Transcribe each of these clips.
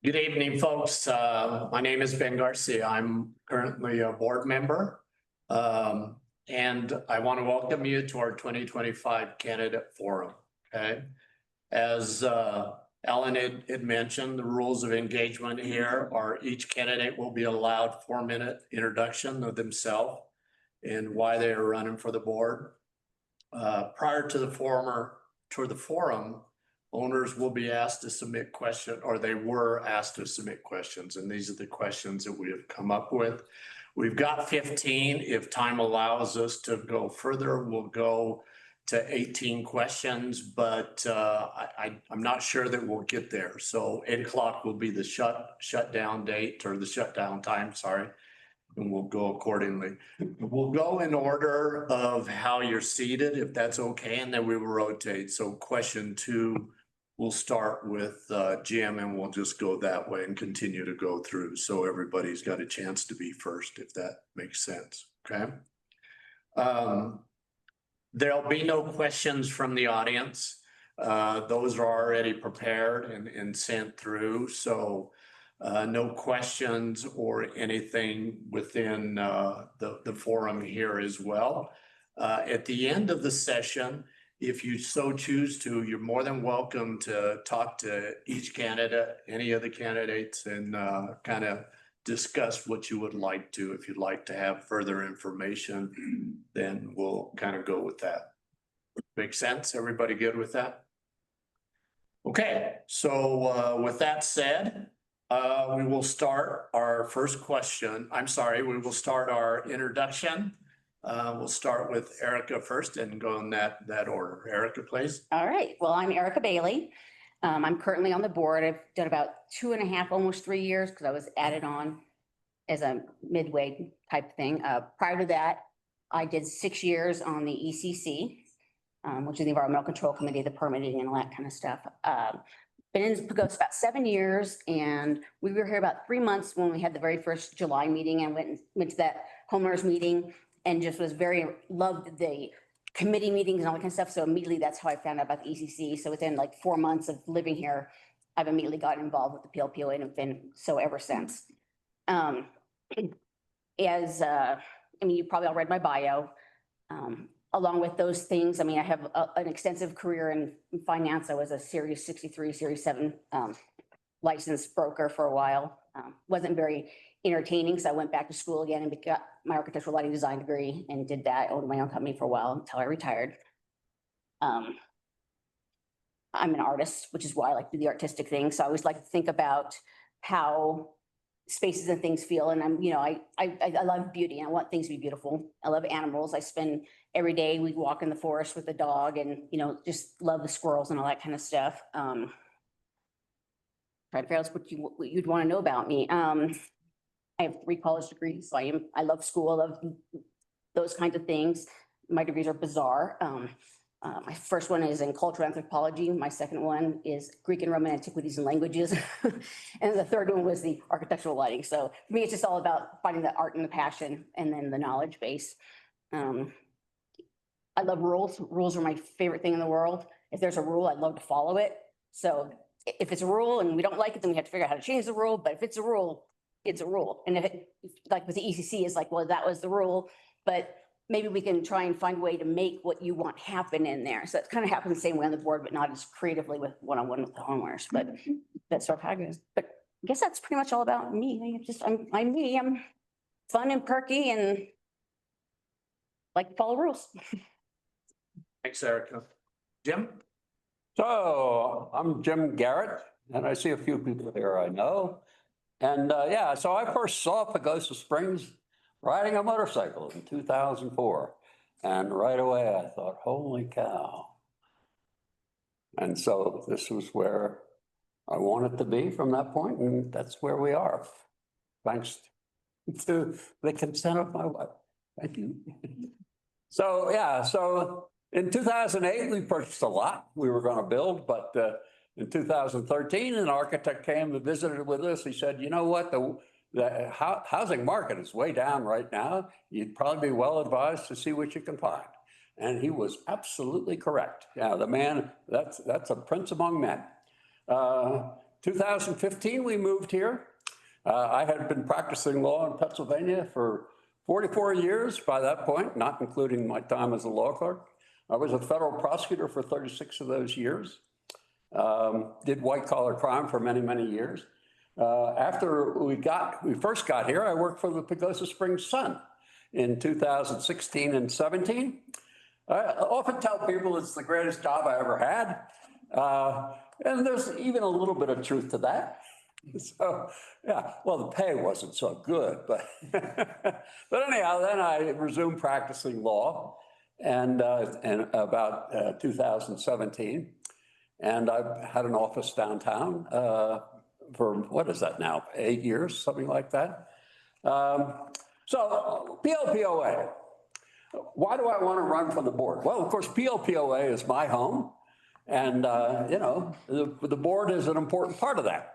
Good evening, folks. My name is Ben Garcia. I'm currently a board member. And I want to welcome you to our 2025 Candidate Forum. Okay. As Alan had mentioned, the rules of engagement here are each candidate will be allowed 4-minute introduction of themselves and why they are running for the board. Prior to the forum, owners will be asked to submit questions, or they were asked to submit questions, and these are the questions that we have come up with. We've got 15. If time allows us to go further, we'll go to 18 questions, but I'm not sure that we'll get there. So 8 o'clock will be the shutdown date, or the shutdown time, sorry, and we'll go accordingly. We'll go in order of how you're seated, if that's okay, and then we will rotate. So question 2, we'll start with Jim, and we'll just go that way and continue to go through. So everybody's got a chance to be first, if that makes sense, okay? There'll be no questions from the audience. Those are already prepared and sent through. So no questions or anything within the forum here as well. At the end of the session, if you so choose to, you're more than welcome to talk to each candidate, any of the candidates, and kind of discuss what you would like to. If you'd like to have further information, then we'll kind of go with that. Make sense? Everybody good with that? Okay, so with that said, we will start our first question. I'm sorry, we will start our introduction. We'll start with Erica first and go in that order. Erica, please. All right. Well, I'm Erica Bailey. I'm currently on the board. I've done about 2.5, almost 3 years, because I was added on as a midway type thing. Prior to that, I did 6 years on the ECC, which is the Environmental Control Committee, the permitting and all that kind of stuff. Been in Pagosa about 7 years, and we were here about 3 months when we had the very first July meeting, and went to that homeowners meeting and just loved the committee meetings and all that kind of stuff. So immediately that's how I found out about the ECC. So within like 4 months of living here, I've immediately gotten involved with the PLPOA and have been so ever since. I mean, you probably all read my bio. Along with those things, I mean, I have an extensive career in finance. I was a Series 63, Series 7 licensed broker for a while. Wasn't very entertaining, so I went back to school again and got my architectural lighting design degree and did that. I owned my own company for a while until I retired. I'm an artist, which is why I like to do the artistic things. So I always like to think about how spaces and things feel. And I love beauty, and I want things to be beautiful. I love animals. I spend every day, we walk in the forest with the dog, and, just love the squirrels and all that kind of stuff. Trying to figure out what you'd want to know about me. I have 3 college degrees, so I love school, I love those kinds of things. My degrees are bizarre. My first one is in cultural anthropology. My second one is Greek and Roman antiquities and languages. And the third one was the architectural lighting. So for me, it's just all about finding the art and the passion, and then the knowledge base. I love rules. Rules are my favorite thing in the world. If there's a rule, I'd love to follow it. So if it's a rule and we don't like it, then we have to figure out how to change the rule. But if it's a rule, it's a rule. And if it, like with the ECC, is like, well, that was the rule, but maybe we can try and find a way to make what you want happen in there. So it kind of happens the same way on the board, but not as creatively with one-on-one with the homeowners. But that's sort of how it goes. But I guess that's pretty much all about me. I'm me. I'm fun and perky and like to follow rules. Thanks, Erica. Jim? So I'm Jim Garrett, and I see a few people here I know. And so I first saw Pagosa Springs riding a motorcycle in 2004. And right away I thought, holy cow. And so this was where I wanted to be from that point, and that's where we are. Thanks to the consent of my wife. Thank you. So in 2008, we purchased a lot we were going to build, but in 2013, an architect came and visited with us. He said, you know what, the housing market is way down right now. You'd probably be well advised to see what you can find. And he was absolutely correct. Yeah, the man, that's a prince among men. 2015, we moved here. I had been practicing law in Pennsylvania for 44 years by that point, not including my time as a law clerk. I was a federal prosecutor for 36 of those years. Did white collar crime for many, many years. After we first got here, I worked for the Pagosa Springs Sun in 2016 and 17. I often tell people it's the greatest job I ever had. And there's even a little bit of truth to that. So, yeah, well, the pay wasn't so good, but, but anyhow, then I resumed practicing law and about 2017. And I've had an office downtown for, what is that now, 8 years, something like that. So PLPOA, why do I want to run for the board? Well, of course, PLPOA is my home. And, you know, the board is an important part of that.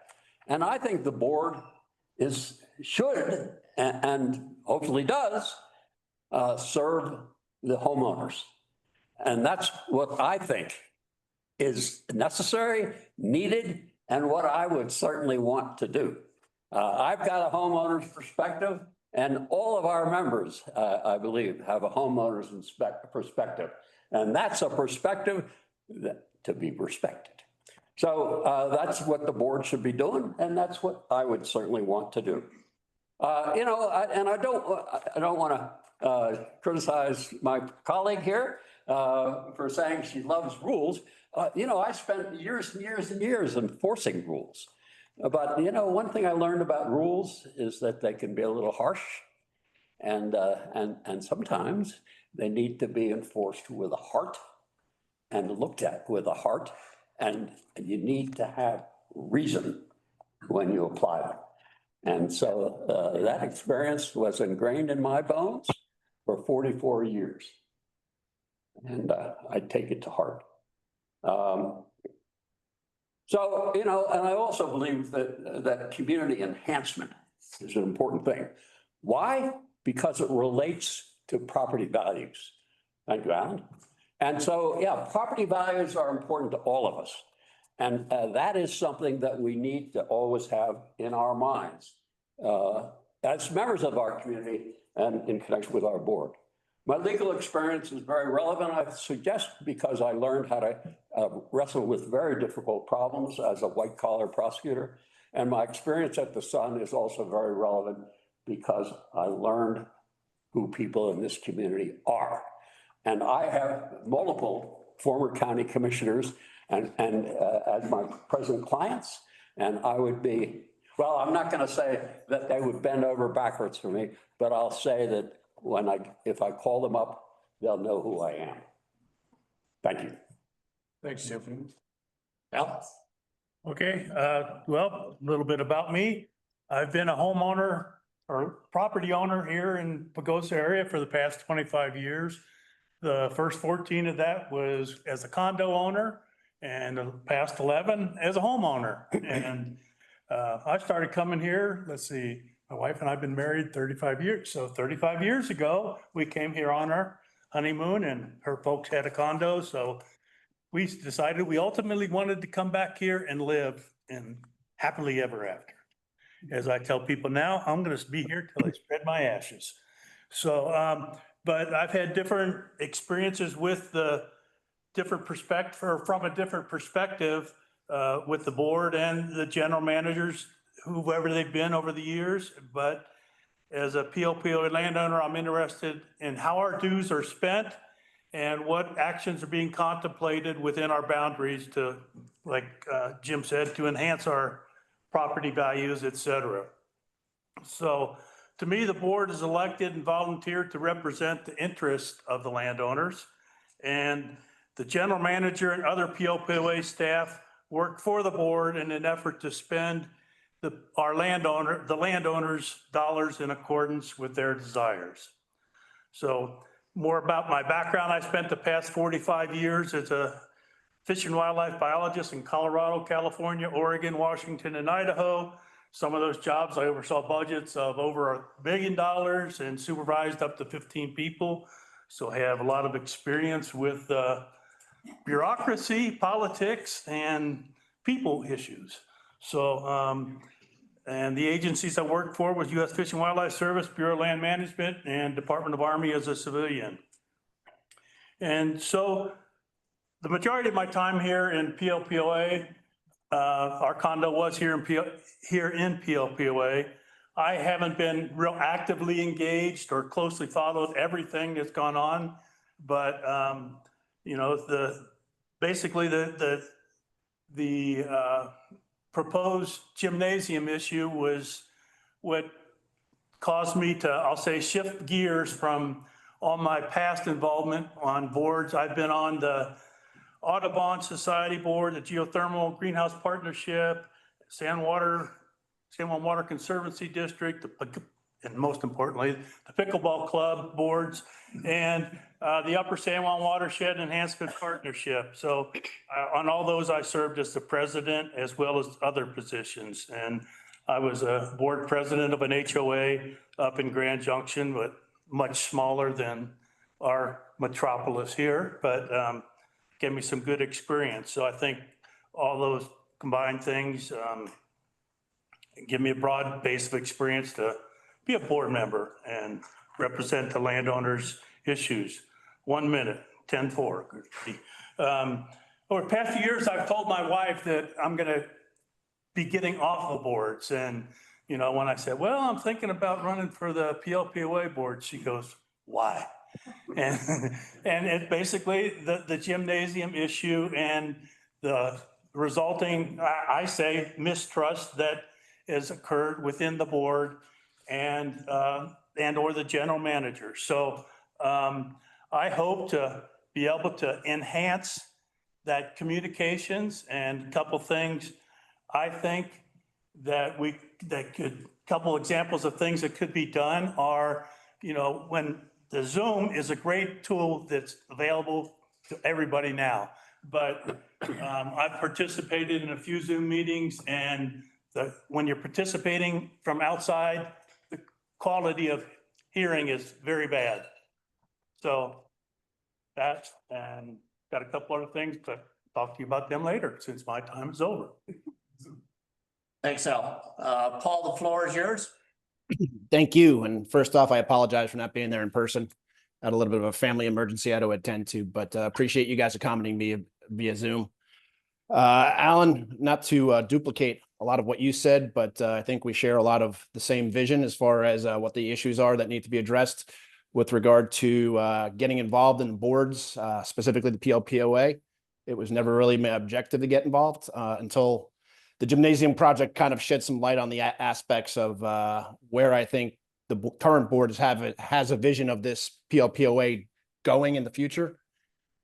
And I think the board should and hopefully does serve the homeowners. And that's what I think is necessary, needed, and what I would certainly want to do. I've got a homeowner's perspective, and all of our members, I believe, have a homeowner's perspective. And that's a perspective to be respected. So that's what the board should be doing, and that's what I would certainly want to do. You know, I don't want to criticize my colleague here for saying she loves rules. You know, I spent years and years and years enforcing rules. But, you know, one thing I learned about rules is that they can be a little harsh, and sometimes they need to be enforced with a heart and looked at with a heart, and you need to have reason when you apply them. And so that experience was ingrained in my bones for 44 years. And I take it to heart. So, you know, and I also believe that community enhancement is an important thing. Why? Because it relates to property values. Thank you, Alan. And so, yeah, property values are important to all of us. And that is something that we need to always have in our minds as members of our community and in connection with our board. My legal experience is very relevant, I suggest, because I learned how to wrestle with very difficult problems as a white collar prosecutor. And my experience at the Sun is also very relevant because I learned who people in this community are. And I have multiple former county commissioners and as my present clients, and I would be, well, I'm not going to say that they would bend over backwards for me, but I'll say that if I call them up, they'll know who I am. Thank you. Thanks, Jim. Al? Okay, well, a little bit about me. I've been a homeowner or property owner here in Pagosa area for the past 25 years. The first 14 of that was as a condo owner, and the past 11 as a homeowner. And I started coming here, let's see, my wife and I have been married 35 years. So 35 years ago, we came here on our honeymoon, and her folks had a condo. So we decided we ultimately wanted to come back here and live in happily ever after. As I tell people now, I'm going to be here till I spread my ashes. So, but I've had different experiences with the different perspective, or from a different perspective with the board and the general managers, whoever they've been over the years. But as a PLPOA landowner, I'm interested in how our dues are spent and what actions are being contemplated within our boundaries to, like Jim said, to enhance our property values, et cetera. So to me, the board is elected and volunteered to represent the interests of the landowners, and the general manager and other PLPOA staff work for the board in an effort to spend the landowners' dollars in accordance with their desires. So more about my background. I spent the past 45 years as a fish and wildlife biologist in Colorado, California, Oregon, Washington, and Idaho. Some of those jobs, I oversaw budgets of over $1 billion and supervised up to 15 people. So I have a lot of experience with bureaucracy, politics, and people issues. So, and the agencies I worked for was U.S. Fish and Wildlife Service, Bureau of Land Management, and Department of Army as a civilian. And so the majority of my time here in PLPOA, our condo was here in PLPOA. I haven't been real actively engaged or closely followed everything that's gone on, but you know, basically the proposed gymnasium issue was what caused me to, I'll say, shift gears from all my past involvement on boards. I've been on the Audubon Society Board, the Geothermal Greenhouse Partnership, San Juan Water Conservancy District, and most importantly, the Pickleball Club boards, and the Upper San Juan Watershed Enhancement Partnership. So on all those, I served as the president as well as other positions. And I was a board president of an HOA up in Grand Junction, but much smaller than our metropolis here, but gave me some good experience. So I think all those combined things give me a broad base of experience to be a board member and represent the landowners' issues. 1 minute, 10-4. Over the past few years, I've told my wife that I'm gonna be getting off the boards. And, you know, when I said, well, I'm thinking about running for the PLPOA board, she goes, why? And it basically the gymnasium issue and the resulting, I say, mistrust that has occurred within the board and or the general manager. So I hope to be able to enhance that communications, and a couple things I think that couple examples of things that could be done are, you know, when the Zoom is a great tool that's available to everybody now, but I've participated in a few Zoom meetings, and when you're participating from outside, the quality of hearing is very bad. So that's, and got a couple other things, but talk to you about them later since my time is over. Thanks, Al. Paul, the floor is yours. Thank you. And first off, I apologize for not being there in person. I had a little bit of a family emergency I had to attend to, but appreciate you guys accommodating me via Zoom. Alan, not to duplicate a lot of what you said, but I think we share a lot of the same vision as far as what the issues are that need to be addressed with regard to getting involved in the boards, specifically the PLPOA. It was never really my objective to get involved until the gymnasium project kind of shed some light on the aspects of where I think the current board has a vision of this PLPOA going in the future.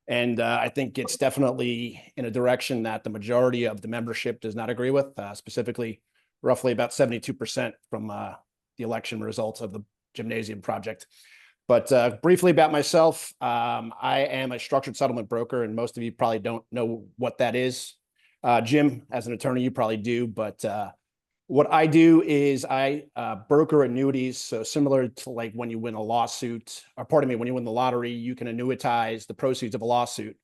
And I think it's definitely in a direction that the majority of the membership does not agree with, specifically roughly about 72% from the election results of the gymnasium project. But briefly about myself, I am a structured settlement broker, and most of you probably don't know what that is. Jim, as an attorney, you probably do, but what I do is I broker annuities. So similar to like when you win a lawsuit, or pardon me, when you win the lottery, you can annuitize the proceeds of a lawsuit.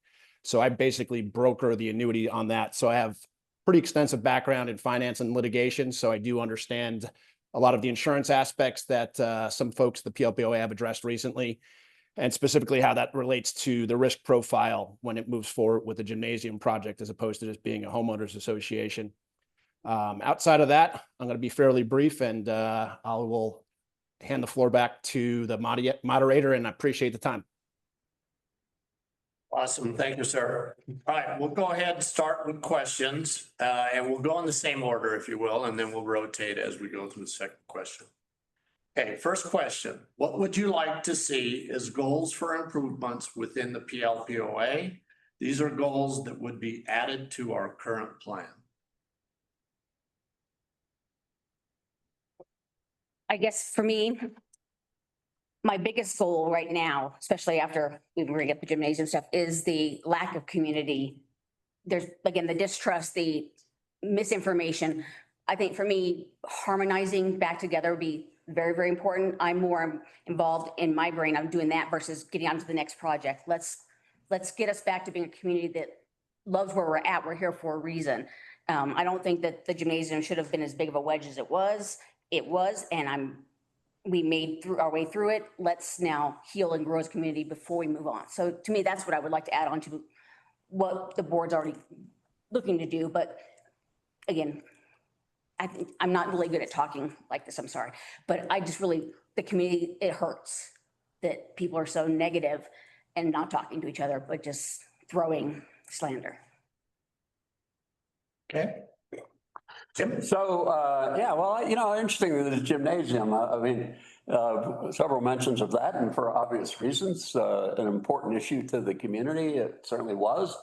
So I basically broker the annuity on that. So I have pretty extensive background in finance and litigation. So I do understand a lot of the insurance aspects that some folks, the PLPOA, have addressed recently, and specifically how that relates to the risk profile when it moves forward with the gymnasium project, as opposed to just being a homeowners association. Outside of that, I'm going to be fairly brief, and I will hand the floor back to the moderator, and I appreciate the time. Awesome. Thank you, sir. All right, we'll go ahead and start with questions, and we'll go in the same order, if you will, and then we'll rotate as we go through the second question. Okay, first question. What would you like to see as goals for improvements within the PLPOA? These are goals that would be added to our current plan. I guess for me, my biggest goal right now, especially after we bring up the gymnasium stuff, is the lack of community. There's, again, the distrust, the misinformation. I think for me, harmonizing back together would be very, very important. I'm more involved in my brain. I'm doing that versus getting on to the next project. Let's get us back to being a community that loves where we're at. We're here for a reason. I don't think that the gymnasium should have been as big of a wedge as it was. It was, and we made through our way through it. Let's now heal and grow as a community before we move on. So to me, that's what I would like to add on to what the board's already looking to do. But again, I think I'm not really good at talking like this, I'm sorry. But I just really, the community, it hurts that people are so negative and not talking to each other, but just throwing slander. Okay. Jim? So, yeah, well, interesting, the gymnasium, I mean, several mentions of that, and for obvious reasons, an important issue to the community. It certainly was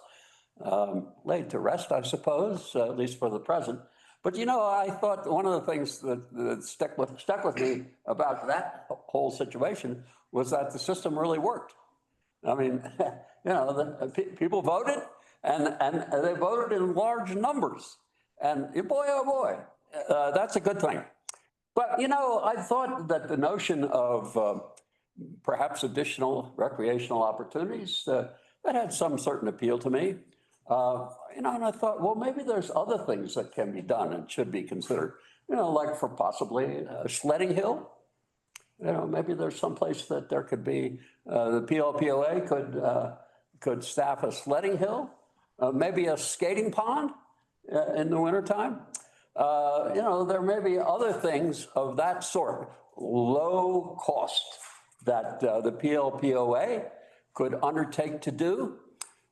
laid to rest, I suppose, at least for the present. But, I thought one of the things that stuck with me about that whole situation was that the system really worked. I mean, people voted, and they voted in large numbers. And boy, oh boy, that's a good thing. But, I thought that the notion of perhaps additional recreational opportunities, that had some certain appeal to me. And I thought, well, maybe there's other things that can be done and should be considered, like for possibly a sledding hill. Maybe there's some place that there could be, the PLPOA could staff a sledding hill, maybe a skating pond in the wintertime. There may be other things of that sort, low cost, that the PLPOA could undertake to do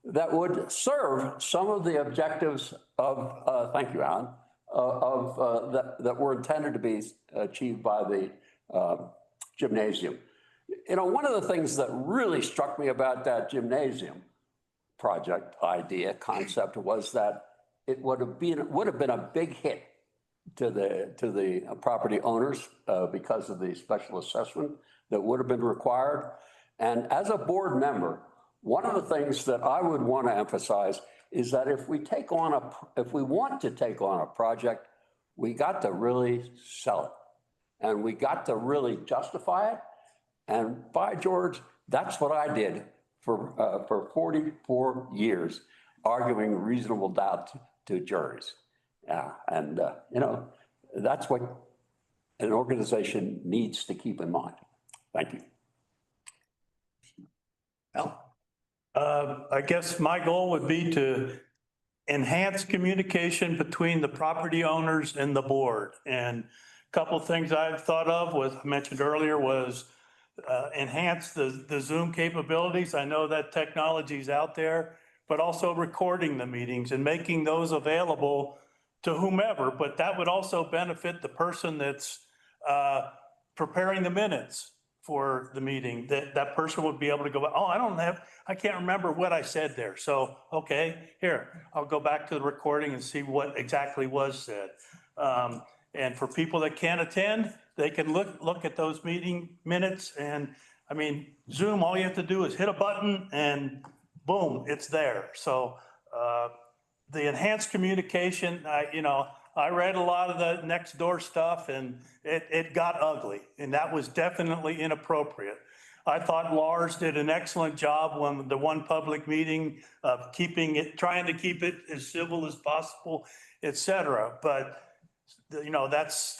that would serve some of the objectives of, thank you, Alan, that were intended to be achieved by the gymnasium. One of the things that really struck me about that gymnasium project idea concept was that it would have been a big hit to the property owners because of the special assessment that would have been required. And as a board member, one of the things that I would want to emphasize is that if we want to take on a project, we got to really sell it, and we got to really justify it. And by George, that's what I did for 44 years, arguing reasonable doubt to juries. And that's what an organization needs to keep in mind. Thank you. Well, I guess my goal would be to enhance communication between the property owners and the board. And a couple of things I've thought of was, I mentioned earlier, was enhance the Zoom capabilities. I know that technology is out there, but also recording the meetings and making those available to whomever. But that would also benefit the person that's preparing the minutes for the meeting. That person would be able to go, oh, I can't remember what I said there. So, okay, here, I'll go back to the recording and see what exactly was said. And for people that can't attend, they can look at those meeting minutes. And I mean, Zoom, all you have to do is hit a button and boom, it's there. So the enhanced communication, I read a lot of the Nextdoor stuff, and it got ugly, and that was definitely inappropriate. I thought Lars did an excellent job when the one public meeting of trying to keep it as civil as possible, et cetera. But, that's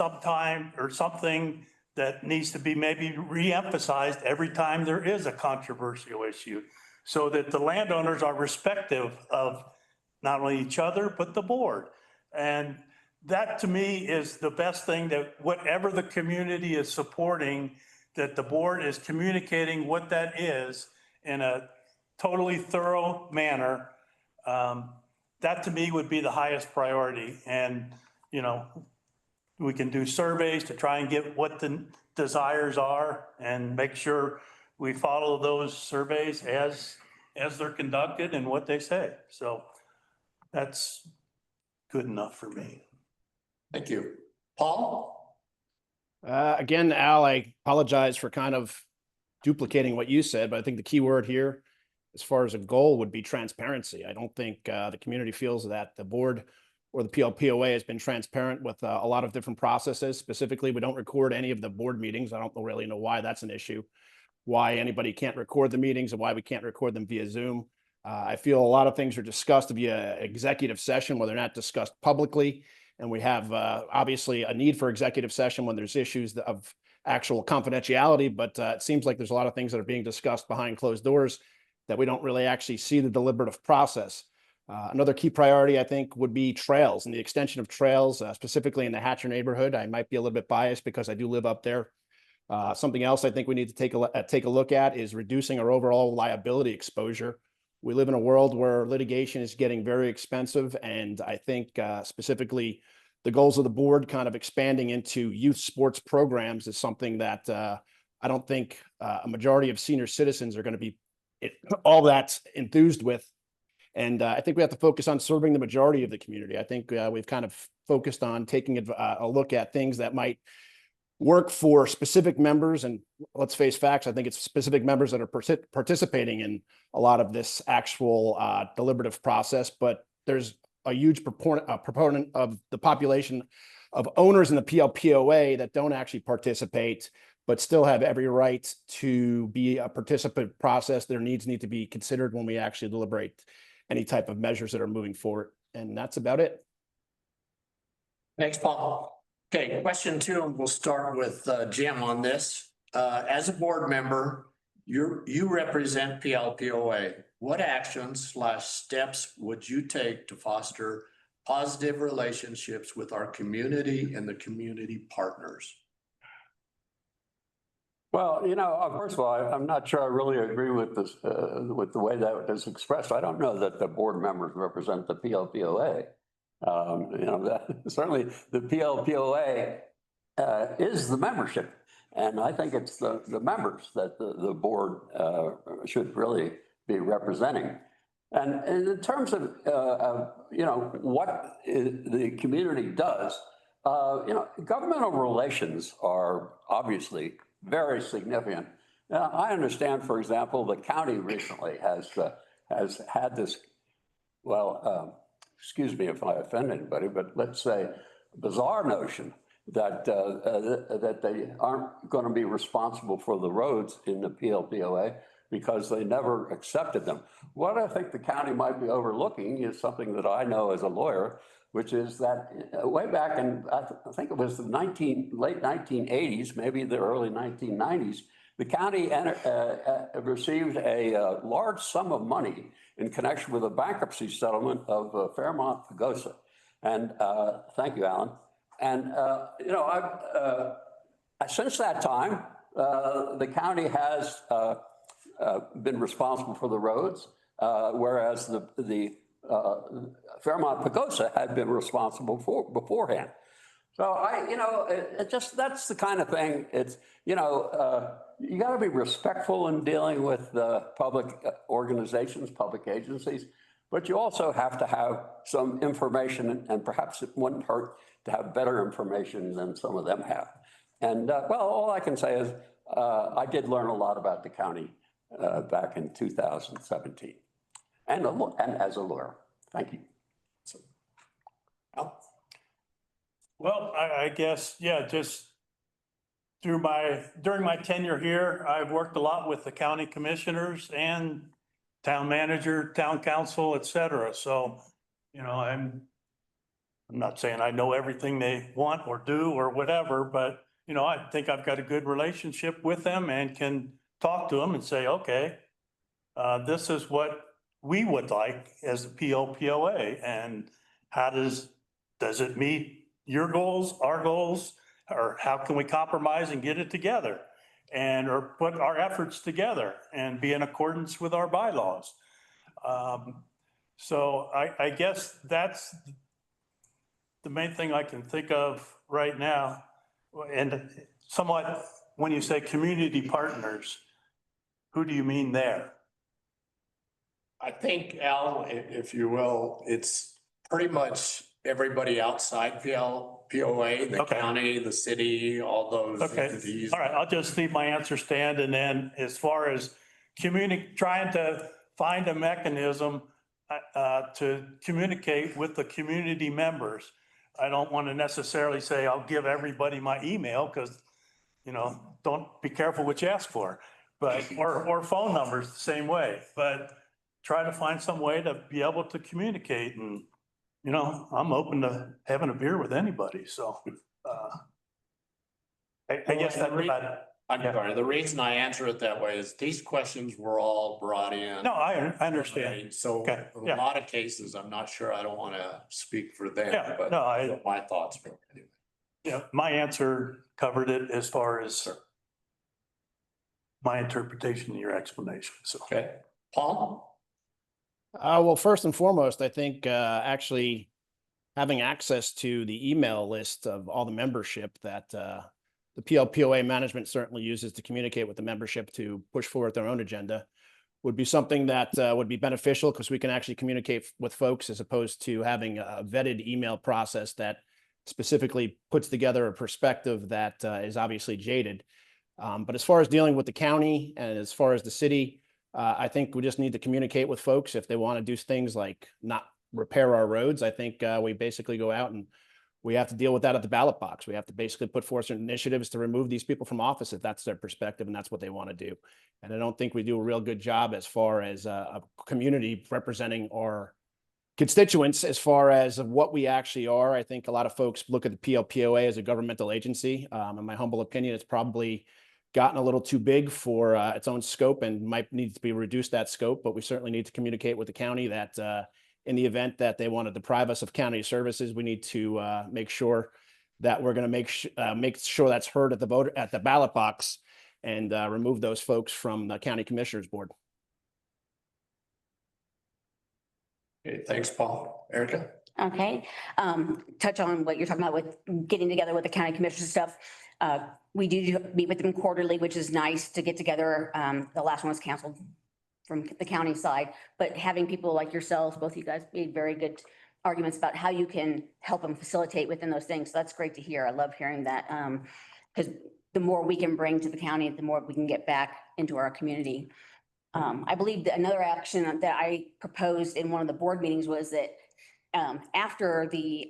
something that needs to be maybe re-emphasized every time there is a controversial issue, so that the landowners are respective of not only each other, but the board. And that to me is the best thing, that whatever the community is supporting, that the board is communicating what that is in a totally thorough manner. That to me would be the highest priority. And, we can do surveys to try and get what the desires are and make sure we follow those surveys as they're conducted and what they say. So that's good enough for me. thank you. Paul? Again, Al, I apologize for kind of duplicating what you said, but I think the key word here, as far as a goal, would be transparency. I don't think the community feels that the board or the PLPOA has been transparent with a lot of different processes. Specifically, we don't record any of the board meetings. I don't really know why that's an issue, why anybody can't record the meetings and why we can't record them via Zoom. I feel a lot of things are discussed via executive session where they're not discussed publicly. And we have obviously a need for executive session when there's issues of actual confidentiality, but it seems like there's a lot of things that are being discussed behind closed doors that we don't really actually see the deliberative process. Another key priority, I think, would be trails and the extension of trails, specifically in the Hatcher neighborhood. I might be a little bit biased because I do live up there. Something else I think we need to take a look at is reducing our overall liability exposure. We live in a world where litigation is getting very expensive, and I think specifically the goals of the board kind of expanding into youth sports programs is something that I don't think a majority of senior citizens are going to be all that enthused with. And I think we have to focus on serving the majority of the community. I think we've kind of focused on taking a look at things that might work for specific members. And let's face facts, I think it's specific members that are participating in a lot of this actual deliberative process. But there's a huge proponent of the population of owners in the PLPOA that don't actually participate, but still have every right to be a participant process. Their needs need to be considered when we actually deliberate any type of measures that are moving forward. And that's about it. Thanks, Paul. Okay, question 2, and we'll start with Jim on this. As a board member, you represent PLPOA. What actions/steps would you take to foster positive relationships with our community and the community partners? Well, first of all, I'm not sure I really agree with this, with the way that is expressed. I don't know that the board members represent the PLPOA. Certainly the PLPOA is the membership. And I think it's the members that the board should really be representing. And in terms of, what the community does, governmental relations are obviously very significant. I understand, for example, the county recently has had this, excuse me if I offend anybody, but let's say bizarre notion that that they aren't going to be responsible for the roads in the PLPOA because they never accepted them. What I think the county might be overlooking is something that I know as a lawyer, which is that way back in, I think it was the late 1980s, maybe the early 1990s, the county received a large sum of money in connection with a bankruptcy settlement of Fairmont Pagosa. And thank you, Alan. And, since that time, the county has been responsible for the roads, whereas the Fairmont Pagosa had been responsible for beforehand. So that's the kind of thing. It's, you got to be respectful in dealing with public organizations, public agencies, but you also have to have some information, and perhaps it wouldn't hurt to have better information than some of them have. And all I can say is I did learn a lot about the county back in 2017, and as a lawyer. Thank you. Well, I guess, yeah, just during my tenure here, I've worked a lot with the county commissioners and town manager, town council, et cetera. So, I'm not saying I know everything they want or do or whatever, but, I think I've got a good relationship with them and can talk to them and say, okay, this is what we would like as the PLPOA, and how does it meet your goals, our goals, or how can we compromise and get it together, or put our efforts together and be in accordance with our bylaws. So I guess that's the main thing I can think of right now. And somewhat, when you say community partners, who do you mean there? I think, Al, if you will, it's pretty much everybody outside PLPOA, the Okay. county, the city, all those Okay, entities. all right, I'll just leave my answer stand. And then as far as trying to find a mechanism to communicate with the community members, I don't want to necessarily say I'll give everybody my email, because, don't be careful what you ask for, but, or phone numbers the same way. But try to find some way to be able to communicate and, you know, I'm open to having a beer with anybody, so, I guess that's about it. I'm sorry, the reason I answer it that way is these questions were all brought in. No, I understand. So Okay, in yeah. a lot of cases, I'm not sure, I don't want to speak for them, Yeah, but no, I, my thoughts were anyway. yeah, my answer covered it as far as my interpretation of your explanation, so. Okay, Paul? Well, first and foremost, I think actually having access to the email list of all the membership that the PLPOA management certainly uses to communicate with the membership to push forward their own agenda would be something that would be beneficial because we can actually communicate with folks as opposed to having a vetted email process that specifically puts together a perspective that is obviously jaded. But as far as dealing with the county and as far as the city, I think we just need to communicate with folks if they want to do things like not repair our roads. I think we basically go out and we have to deal with that at the ballot box. We have to basically put forth certain initiatives to remove these people from office if that's their perspective and that's what they want to do. And I don't think we do a real good job as far as a community representing our constituents as far as what we actually are. I think a lot of folks look at the PLPOA as a governmental agency. In my humble opinion, it's probably gotten a little too big for its own scope and might need to be reduced that scope, but we certainly need to communicate with the county that in the event that they want to deprive us of county services, we need to make sure that we're going to make sure that's heard at the ballot box and remove those folks from the county commissioners board. Okay, thanks, Paul. Erica? Okay, touch on what you're talking about with getting together with the county commissioners and stuff. We do meet with them quarterly, which is nice to get together. The last one was canceled from the county side, but having people like yourselves, both of you guys made very good arguments about how you can help them facilitate within those things. So that's great to hear. I love hearing that. Because the more we can bring to the county, the more we can get back into our community. I believe that another action that I proposed in one of the board meetings was that after the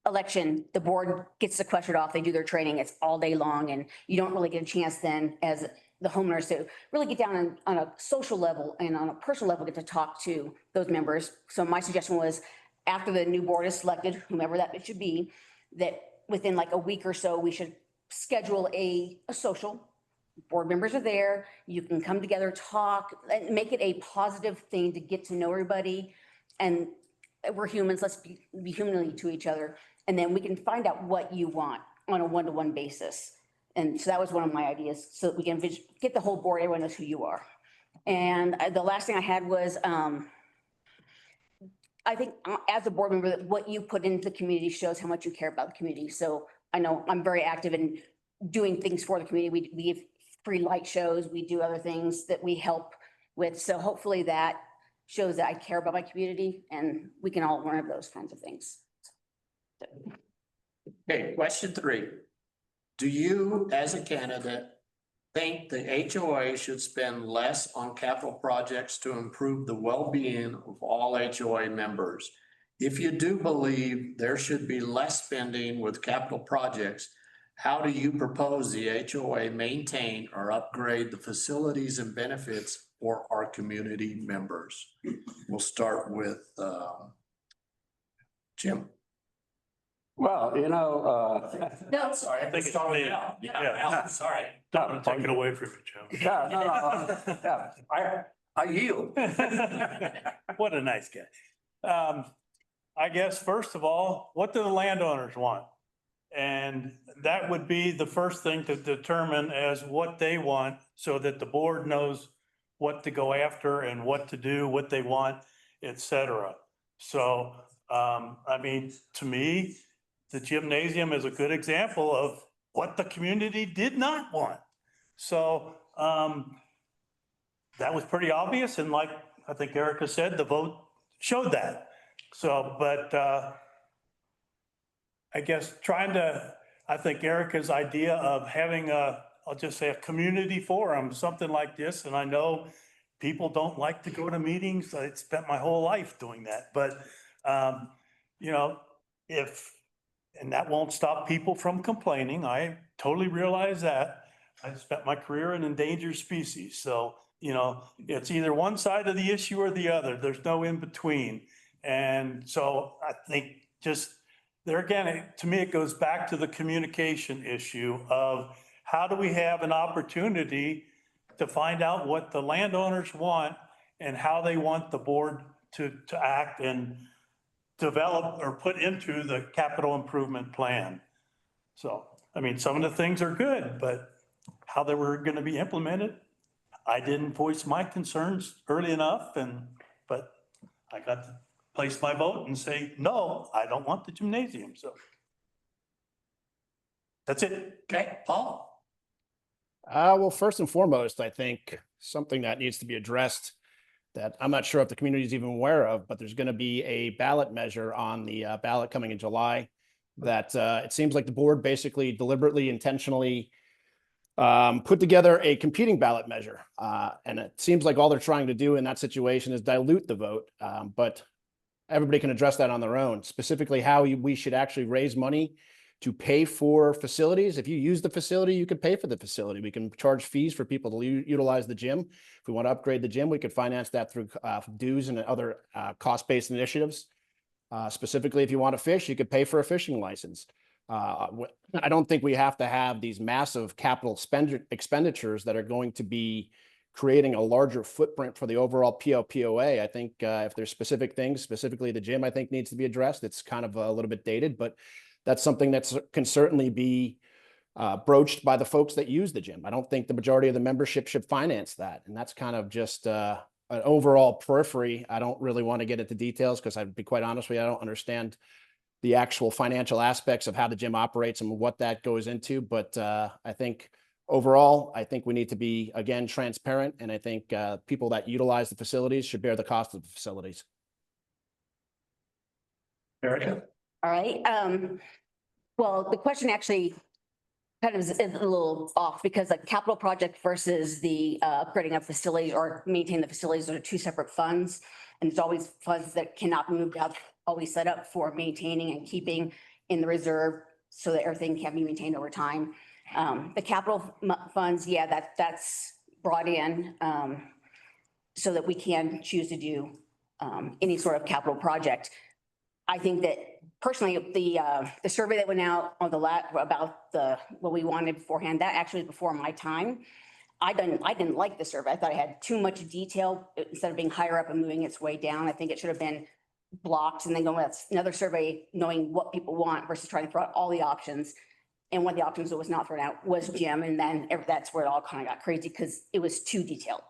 election, the board gets sequestered off, they do their training, it's all day long, and you don't really get a chance then as the homeowners to really get down on a social level and on a personal level, get to talk to those members. So my suggestion was after the new board is selected, whomever that it should be, that within like a week or so, we should schedule a social. Board members are there, you can come together, talk, and make it a positive thing to get to know everybody. And we're humans, let's be humanly to each other. And then we can find out what you want on a one-to-one basis. And so that was one of my ideas, so that we can get the whole board, everyone knows who you are. And the last thing I had was, I think as a board member, that what you put into the community shows how much you care about the community. So I know I'm very active in doing things for the community. We have free light shows, we do other things that we help with. So hopefully that shows that I care about my community and we can all learn those kinds of things. Okay, question 3. Do you, as a candidate, think the HOA should spend less on capital projects to improve the well-being of all HOA members? If you do believe there should be less spending with capital projects, how do you propose the HOA maintain or upgrade the facilities and benefits for our community members? We'll start with Jim. Well, you know, No, Sorry, I think it's me. Yeah, sorry. I'm taking it away from you, Jim. yeah, no, yeah, I yield. What a nice guy. I guess, first of all, what do the landowners want? And that would be the first thing to determine as what they want so that the board knows what to go after and what to do, what they want, et cetera. So, I mean, to me, the gymnasium is a good example of what the community did not want. So, that was pretty obvious. And like I think Erica said, the vote showed that. So, but, I guess I think Erica's idea of having I'll just say a community forum, something like this. And I know people don't like to go to meetings. I spent my whole life doing that, but, you know, and that won't stop people from complaining. I totally realize that. I spent my career in endangered species. So You know, it's either one side of the issue or the other. There's no in between. And so I think just there again, to me, it goes back to the communication issue of how do we have an opportunity to find out what the landowners want and how they want the board to act and develop or put into the capital improvement plan. So, I mean, some of the things are good, but how they were going to be implemented, I didn't voice my concerns early enough but I got to place my vote and say, no, I don't want the gymnasium. So that's it. Okay, Paul? Well, first and foremost, I think something that needs to be addressed that I'm not sure if the community is even aware of, but there's going to be a ballot measure on the ballot coming in July that it seems like the board basically deliberately, intentionally put together a competing ballot measure. And it seems like all they're trying to do in that situation is dilute the vote. But everybody can address that on their own, specifically how we should actually raise money to pay for facilities. If you use the facility, you could pay for the facility. We can charge fees for people to utilize the gym. If we want to upgrade the gym, we could finance that through dues and other cost-based initiatives. Specifically, if you want to fish, you could pay for a fishing license. I don't think we have to have these massive capital expenditures that are going to be creating a larger footprint for the overall POPOA. I think if there's specific things, specifically the gym, I think needs to be addressed. It's kind of a little bit dated, but that's something that can certainly be broached by the folks that use the gym. I don't think the majority of the membership should finance that. And that's kind of just an overall periphery. I don't really want to get into details because I'd be quite honest with you, I don't understand the actual financial aspects of how the gym operates and what that goes into. But I think overall, I think we need to be, again, transparent. And I think people that utilize the facilities should bear the cost of the facilities. Very good. All right. Well, the question actually kind of is a little off because the capital project versus the upgrading of facilities or maintaining the facilities are two separate funds. And there's always funds that cannot be moved out, always set up for maintaining and keeping in the reserve so that everything can be maintained over time. The capital funds, yeah, that's brought in so that we can choose to do any sort of capital project. I think that personally, the survey that went out on about what we wanted beforehand, that actually was before my time. I didn't like the survey. I thought it had too much detail instead of being higher up and moving its way down. I think it should have been blocks and then going with another survey, knowing what people want versus trying to throw out all the options. And one of the options that was not thrown out was gym. And then that's where it all kind of got crazy because it was too detailed.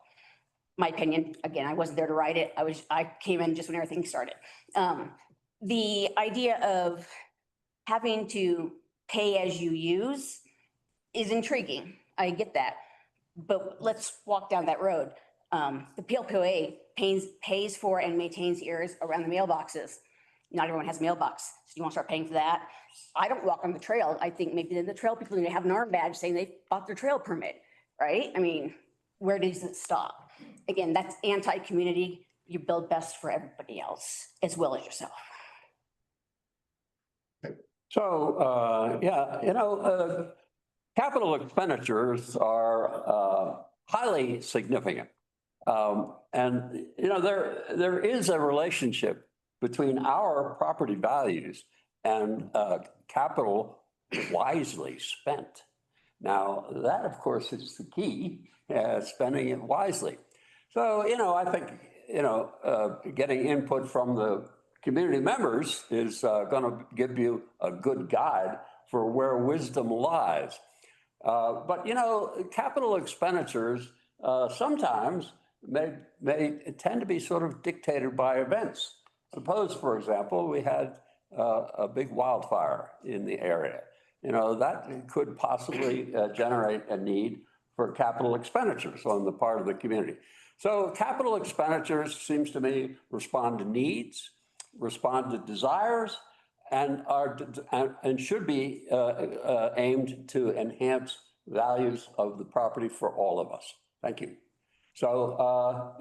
My opinion, again, I wasn't there to write it. I came in just when everything started. The idea of having to pay as you use is intriguing. I get that. But let's walk down that road. The PLPOA pays for and maintains areas around the mailboxes. Not everyone has a mailbox. So you want to start paying for that? I don't walk on the trail. I think maybe the trail people need to have an arm badge saying they bought their trail permit, right? I mean, where does it stop? Again, that's anti-community. You build best for everybody else as well as yourself. So, yeah, capital expenditures are highly significant. And, there is a relationship between our property values and capital wisely spent. Now, that, of course, is the key, spending it wisely. So, I think, getting input from the community members is going to give you a good guide for where wisdom lies. But, capital expenditures sometimes may tend to be sort of dictated by events. Suppose, for example, we had a big wildfire in the area. That could possibly generate a need for capital expenditures on the part of the community. So capital expenditures seems to me respond to needs, respond to desires, and should be aimed to enhance values of the property for all of us. Thank you. So,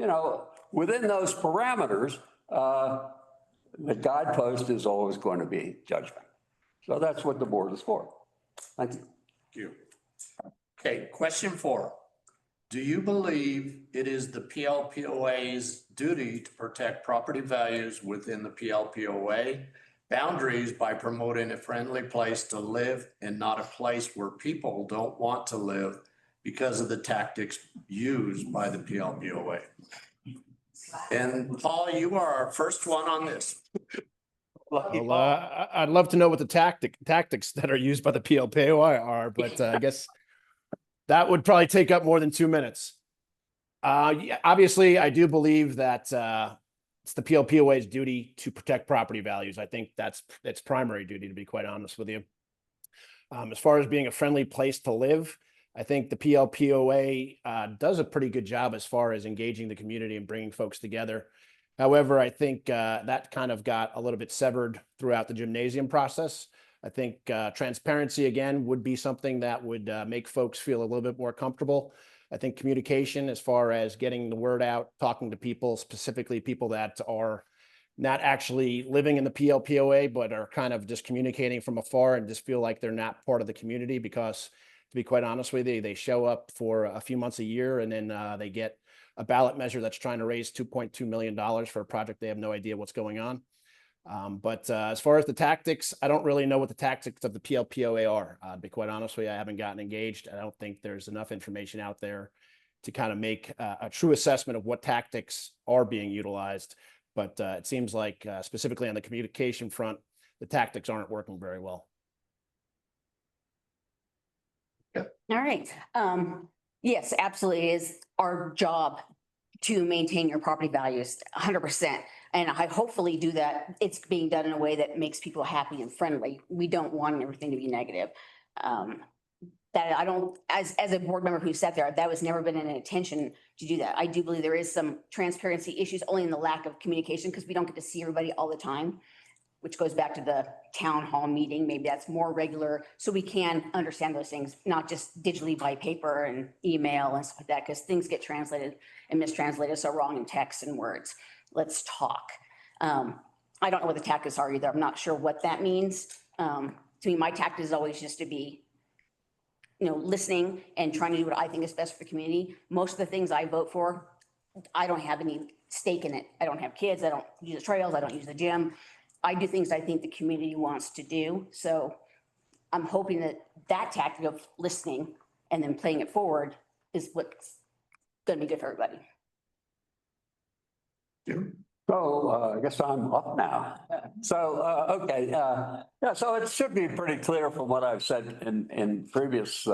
within those parameters, the guidepost is always going to be judgment. So that's what the board is for. Thank you. Thank you. Okay, question 4. Do you believe it is the PLPOA's duty to protect property values within the PLPOA boundaries by promoting a friendly place to live and not a place where people don't want to live because of the tactics used by the PLPOA? And Paul, you are our first one on this. Lucky Well, Paul. I'd love to know what the tactics that are used by the PLPOI are, but I guess that would probably take up more than 2 minutes. Yeah, obviously, I do believe that it's the PLPOA's duty to protect property values. I think that's its primary duty, to be quite honest with you. As far as being a friendly place to live, I think the PLPOA does a pretty good job as far as engaging the community and bringing folks together. However, I think that kind of got a little bit severed throughout the gymnasium process. I think transparency, again, would be something that would make folks feel a little bit more comfortable. I think communication, as far as getting the word out, talking to people, specifically people that are not actually living in the PLPOA, but are kind of just communicating from afar and just feel like they're not part of the community, because to be quite honest with you, they show up for a few months a year and then they get a ballot measure that's trying to raise $2.2 million for a project they have no idea what's going on. But as far as the tactics, I don't really know what the tactics of the PLPOA are. To be quite honest with you, I haven't gotten engaged. I don't think there's enough information out there to kind of make a true assessment of what tactics are being utilized. But it seems like specifically on the communication front, the tactics aren't working very well. All right. Yes, absolutely. It is our job to maintain your property values 100%. And I hopefully do that. It's being done in a way that makes people happy and friendly. We don't want everything to be negative. That I don't, as a board member who sat there, that was never been an intention to do that. I do believe there is some transparency issues, only in the lack of communication, because we don't get to see everybody all the time, which goes back to the town hall meeting. Maybe that's more regular, so we can understand those things, not just digitally by paper and email and stuff like that, because things get translated and mistranslated so wrong in text and words. Let's talk. I don't know what the tactics are either. I'm not sure what that means. To me, my tactic is always just to be, listening and trying to do what I think is best for the community. Most of the things I vote for, I don't have any stake in it. I don't have kids. I don't use the trails. I don't use the gym. I do things I think the community wants to do. So I'm hoping that that tactic of listening and then playing it forward is what's going to be good for everybody. So I guess I'm up now. So, okay, yeah, so it should be pretty clear from what I've said in previous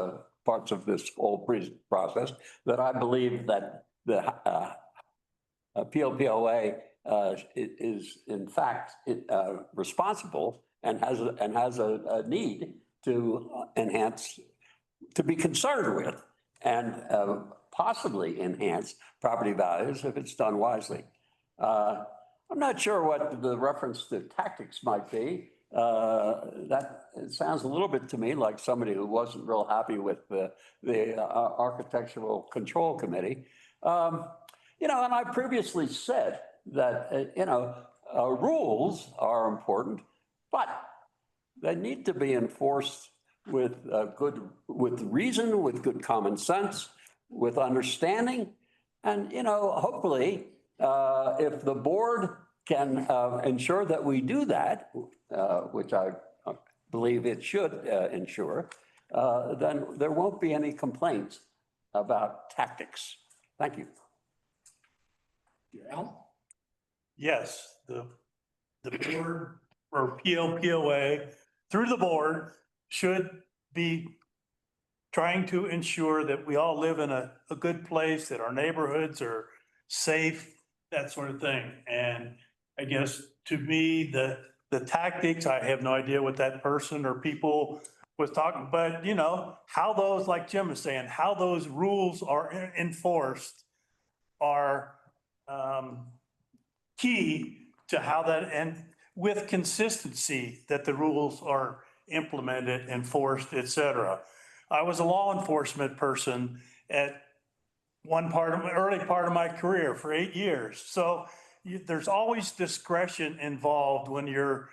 parts of this whole process that I believe that the PLPOA is in fact responsible and has a need to enhance, to be concerned with, and possibly enhance property values if it's done wisely. I'm not sure what the reference to tactics might be. That it sounds a little bit to me like somebody who wasn't real happy with the Architectural Control Committee. And I previously said that, rules are important, but they need to be enforced with with reason, with good common sense, with understanding. And, hopefully, if the board can ensure that we do that, which I believe it should ensure, then there won't be any complaints about tactics. Thank you. Yes, the board or PLPOA through the board should be trying to ensure that we all live in a good place, that our neighborhoods are safe, that sort of thing. And I guess to me, the tactics, I have no idea what that person or people was talking, but how those, like Jim was saying, how those rules are enforced are key to how that, and with consistency, that the rules are implemented, enforced, et cetera. I was a law enforcement person at early part of my career for 8 years. So there's always discretion involved when you're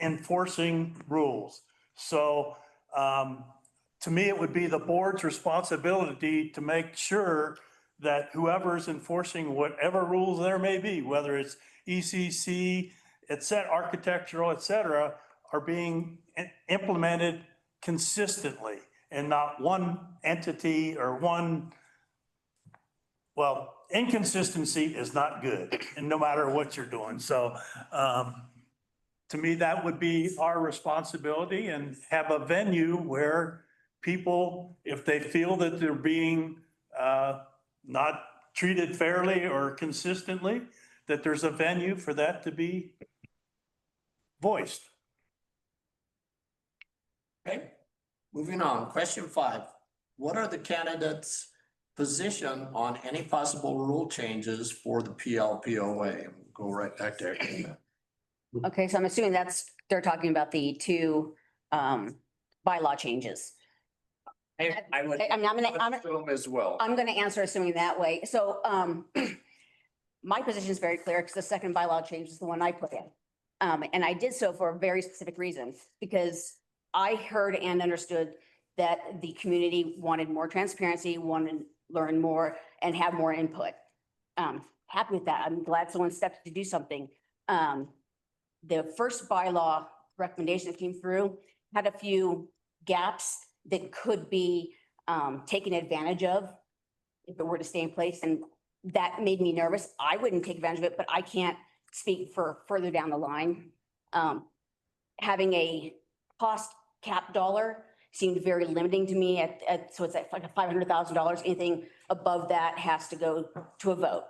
enforcing rules. So to to me, it would be the board's responsibility to make sure that whoever's enforcing whatever rules there may be, whether it's ECC, et cetera, architectural, et cetera, are being implemented consistently and not one entity or one, well, inconsistency is not good, and no matter what you're doing. So to me, that would be our responsibility, and have a venue where people, if they feel that they're being not treated fairly or consistently, that there's a venue for that to be voiced. Okay, moving on. Question 5. What are the candidates' position on any possible rule changes for the PLPOA? Go right back there. Okay, so I'm assuming they're talking about the two bylaw changes. I would I'm gonna assume as well. I'm gonna answer assuming that way. So my position is very clear because the second bylaw change is the one I put in. And I did so for a very specific reason, because I heard and understood that the community wanted more transparency, wanted to learn more and have more input. Happy with that. I'm glad someone stepped to do something. The first bylaw recommendation that came through had a few gaps that could be taken advantage of if it were to stay in place. And that made me nervous. I wouldn't take advantage of it, but I can't speak for further down the line. Having a cost cap dollar seemed very limiting to me so it's like a $500,000. Anything above that has to go to a vote.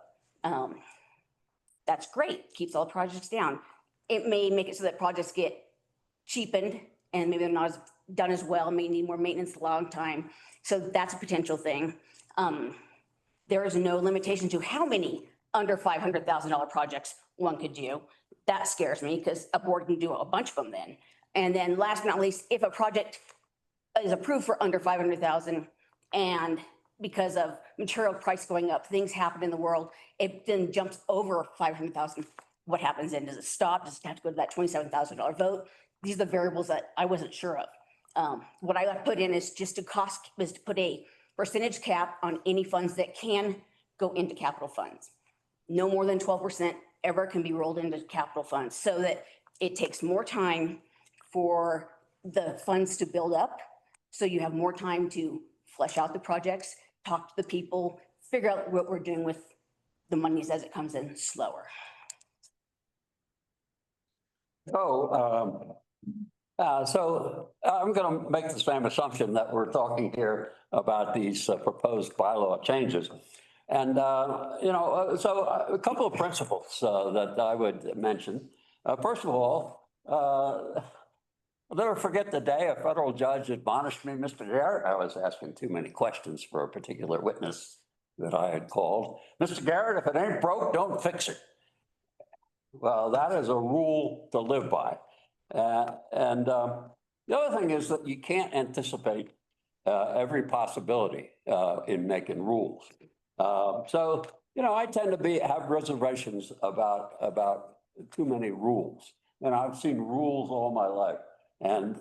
That's great, keeps all the projects down. It may make it so that projects get cheapened and maybe they're not as done as well, may need more maintenance a long time. So that's a potential thing. There is no limitation to how many under $500,000 projects one could do. That scares me because a board can do a bunch of them then. And then last but not least, if a project is approved for under 500,000 and because of material price going up, things happen in the world, it then jumps over 500,000. What happens then? Does it stop? Does it have to go to that $27,000 vote? These are the variables that I wasn't sure of. What I put in is just to put a percentage cap on any funds that can go into capital funds. No more than 12% ever can be rolled into capital funds, so that it takes more time for the funds to build up. So you have more time to flesh out the projects, talk to the people, figure out what we're doing with the monies as it comes in slower. So I'm going to make the same assumption that we're talking here about these proposed bylaw changes. And, so a couple of principles that I would mention. First of all, I'll never forget the day a federal judge admonished me, Mr. Garrett. I was asking too many questions for a particular witness that I had called. Mr. Garrett, if it ain't broke, don't fix it. Well, that is a rule to live by. The other thing is that you can't anticipate every possibility in making rules. I tend to have reservations about too many rules. And I've seen rules all my life. And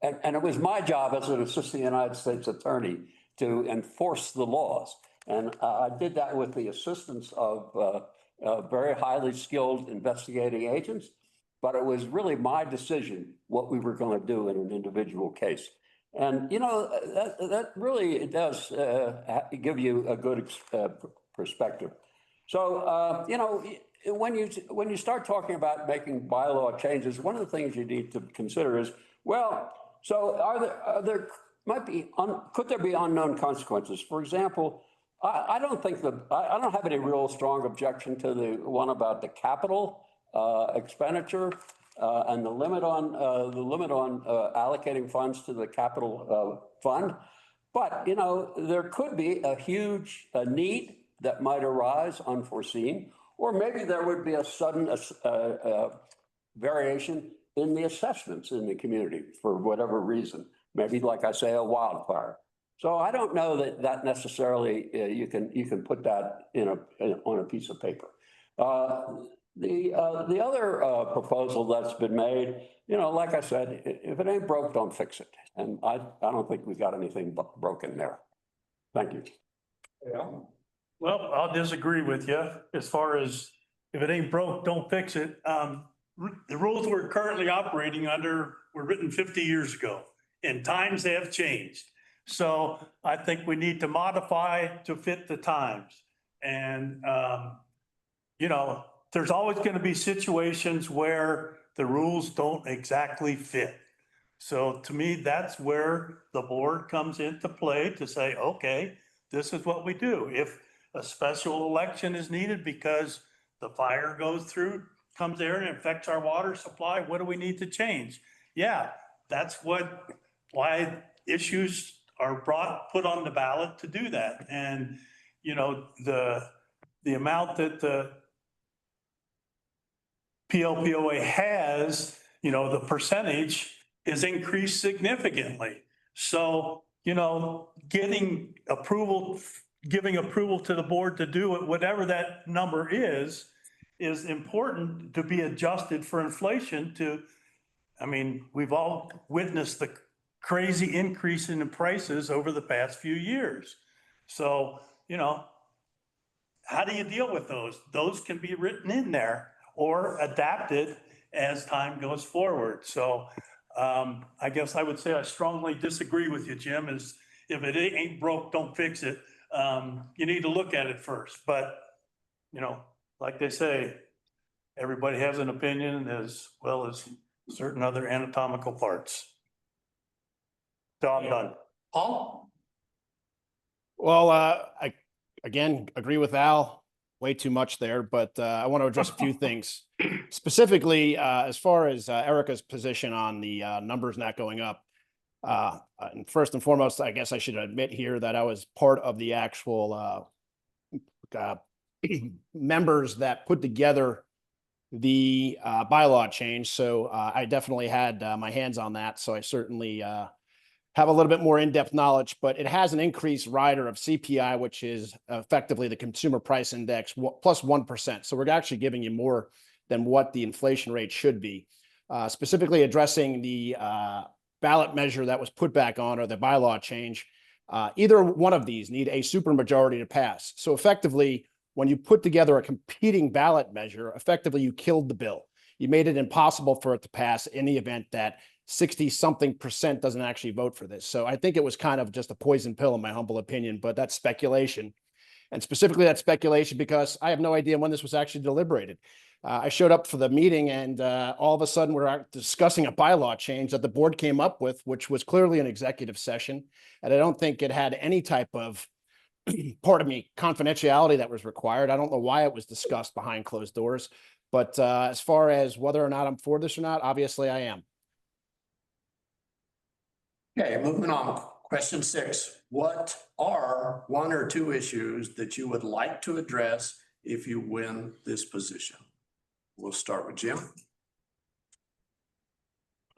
it was my job as an assistant United States attorney to enforce the laws. And I did that with the assistance of very highly skilled investigating agents. But it was really my decision what we were going to do in an individual case. And, that really does give you a good perspective. So, when you start talking about making bylaw changes, one of the things you need to consider is, well, so could there be unknown consequences? For example, I don't have any real strong objection to the one about the capital expenditure and the limit on allocating funds to the capital fund. But, there could be a huge need that might arise unforeseen, or maybe there would be a sudden variation in the assessments in the community for whatever reason. Maybe, like I say, a wildfire. So I don't know that necessarily you can put that on a piece of paper. The other proposal that's been made, like I said, if it ain't broke, don't fix it. And I don't think we got anything broken there. Thank you. Well, I'll disagree with you as far as if it ain't broke, don't fix it. The rules we're currently operating under were written 50 years ago and times have changed. So I think we need to modify to fit the times. And, there's always going to be situations where the rules don't exactly fit. So to me, that's where the board comes into play to say, okay, this is what we do. If a special election is needed because the fire comes there and affects our water supply, what do we need to change? Yeah, that's why issues are put on the ballot to do that. And, the amount that the PLPOA has, the percentage is increased significantly. So, giving approval to the board to do it, whatever that number is important to be adjusted for inflation we've all witnessed the crazy increase in the prices over the past few years. So, how do you deal with those? Those can be written in there or adapted as time goes forward. So I guess I would say I strongly disagree with you, Jim, is if it ain't broke, don't fix it. You need to look at it first. But, like they say, everybody has an opinion as well as certain other anatomical parts. So I'm done. Paul? Well, I again agree with Al, way too much there, but I want to address a few things. Specifically, as far as Erica's position on the numbers not going up. And first and foremost, I guess I should admit here that I was part of the actual members that put together the bylaw change. So I definitely had my hands on that. So I certainly have a little bit more in-depth knowledge, but it has an increased rider of CPI, which is effectively the consumer price index plus 1%. So we're actually giving you more than what the inflation rate should be. Specifically addressing the ballot measure that was put back on or the bylaw change, either one of these need a supermajority to pass. So effectively, when you put together a competing ballot measure, effectively you killed the bill. You made it impossible for it to pass in the event that 60-something% doesn't actually vote for this. So I think it was kind of just a poison pill in my humble opinion, but that's speculation. And specifically that speculation because I have no idea when this was actually deliberated. I showed up for the meeting and all of a sudden we're discussing a bylaw change that the board came up with, which was clearly an executive session. And I don't think it had any type of, pardon me, confidentiality that was required. I don't know why it was discussed behind closed doors. But as far as whether or not I'm for this or not, obviously I am. Okay, moving on. Question 6. What are 1 or 2 issues that you would like to address if you win this position? We'll start with Jim.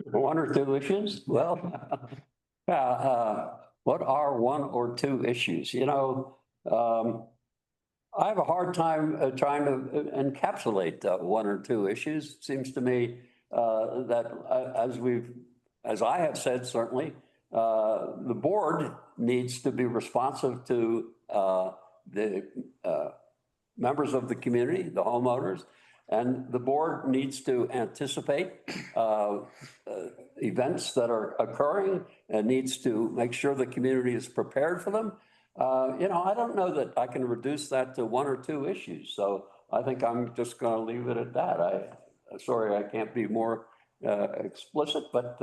1 or 2 issues? Well, what are 1 or 2 issues? I have a hard time trying to encapsulate 1 or 2 issues. It seems to me that as I have said, certainly, the board needs to be responsive to the members of the community, the homeowners, and the board needs to anticipate events that are occurring and needs to make sure the community is prepared for them. I don't know that I can reduce that to 1 or 2 issues. So I think I'm just going to leave it at that. Sorry, I can't be more explicit, but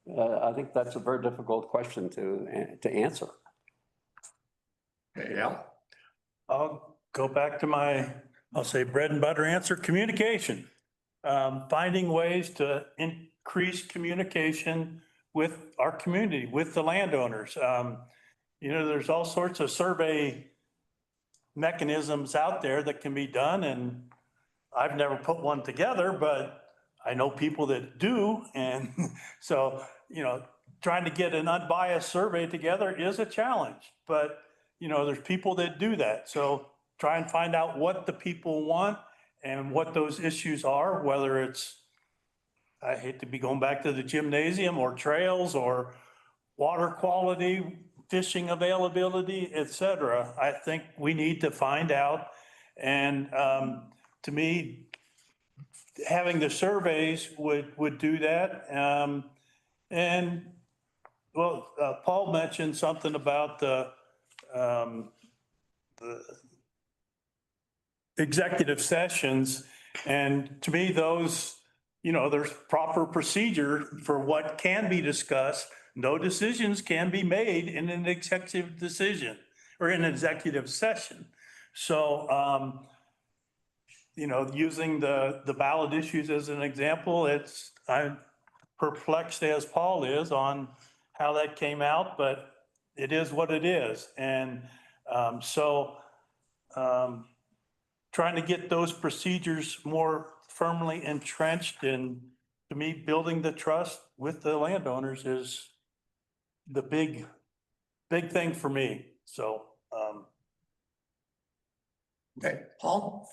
I think that's a very difficult question to answer. Okay, yeah. I'll go back to I'll say bread and butter answer, communication. Finding ways to increase communication with our community, with the landowners. There's all sorts of survey mechanisms out there that can be done, and I've never put one together, but I know people that do. And so, trying to get an unbiased survey together is a challenge, but there's people that do that. So try and find out what the people want and what those issues are, whether it's, I hate to be going back to the gymnasium or trails or water quality, fishing availability, et cetera. I think we need to find out. And to me, having the surveys would do that. And well, Paul mentioned something about the executive sessions. And to me, those, there's proper procedure for what can be discussed. No decisions can be made in an executive decision or in an executive session. So, using the ballot issues as an example, I'm perplexed as Paul is on how that came out, but it is what it is. And trying to get those procedures more firmly entrenched, and to me, building the trust with the landowners is the big thing for me. So, Okay, Paul?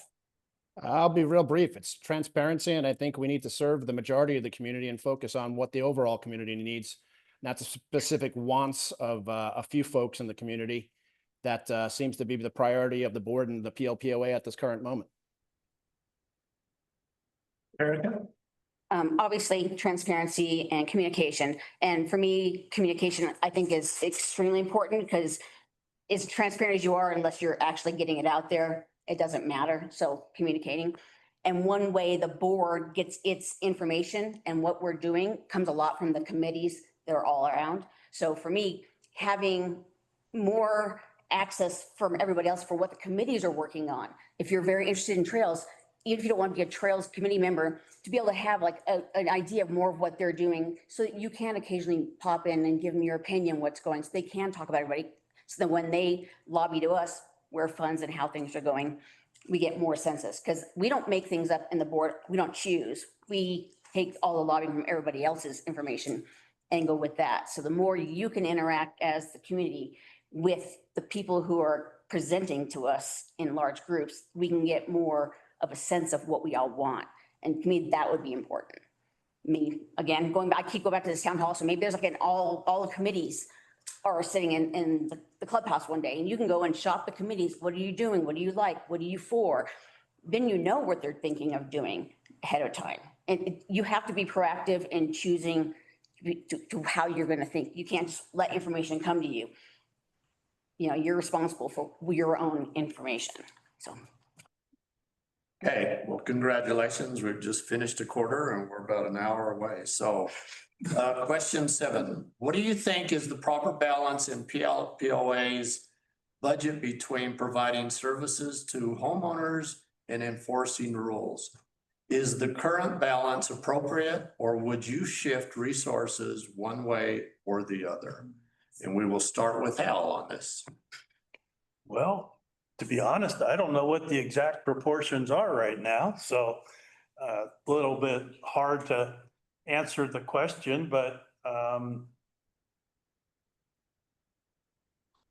I'll be real brief. It's transparency, and I think we need to serve the majority of the community and focus on what the overall community needs, not the specific wants of a few folks in the community. That seems to be the priority of the board and the PLPOA at this current moment. Erica? Obviously, transparency and communication. And for me, communication, I think, is extremely important, because as transparent as you are, unless you're actually getting it out there, it doesn't matter. So communicating. And one way the board gets its information and what we're doing comes a lot from the committees that are all around. So for me, having more access from everybody else for what the committees are working on. If you're very interested in trails, even if you don't want to be a trails committee member, to be able to have like an idea of more of what they're doing, so that you can occasionally pop in and give them your opinion, what's going, so they can talk about everybody. So that when they lobby to us where funds and how things are going, we get more census, because we don't make things up in the board. We don't choose. We take all the lobbying from everybody else's information and go with that. So the more you can interact as the community with the people who are presenting to us in large groups, we can get more of a sense of what we all want. And to me, that would be important. Me, again, I keep going back to this town hall. So maybe there's like all the committees are sitting in the clubhouse one day, and you can go and shop the committees. What are you doing? What do you like? What are you for? Then you know what they're thinking of doing ahead of time. And you have to be proactive in choosing to how you're going to think. You can't just let information come to you. You're responsible for your own information. So. Okay, well, congratulations. We've just finished a quarter and we're about an hour away. So question 7, what do you think is the proper balance in PLPOA's budget between providing services to homeowners and enforcing rules? Is the current balance appropriate, or would you shift resources one way or the other? And we will start with Al on this. well, to be honest, I don't know what the exact proportions are right now. So a little bit hard to answer the question, but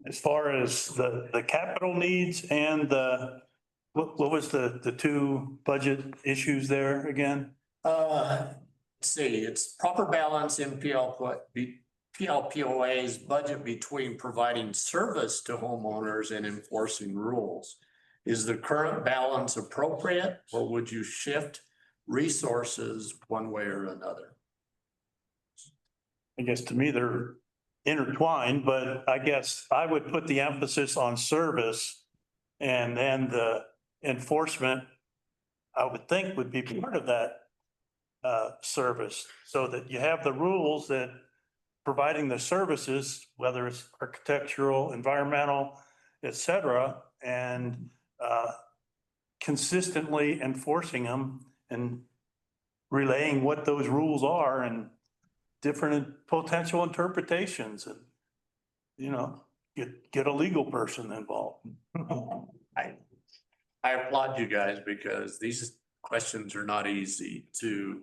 as far as the capital needs and what was the two budget issues there again? Let's see, it's proper balance in PLPOA's budget between providing service to homeowners and enforcing rules. Is the current balance appropriate, or would you shift resources one way or another? I guess to me, they're intertwined, but I guess I would put the emphasis on service, and then the enforcement, I would think, would be part of that service, so that you have the rules that providing the services, whether it's architectural, environmental, et cetera, and consistently enforcing them and relaying what those rules are and different potential interpretations, and, get a legal person involved. I applaud you guys, because these questions are not easy to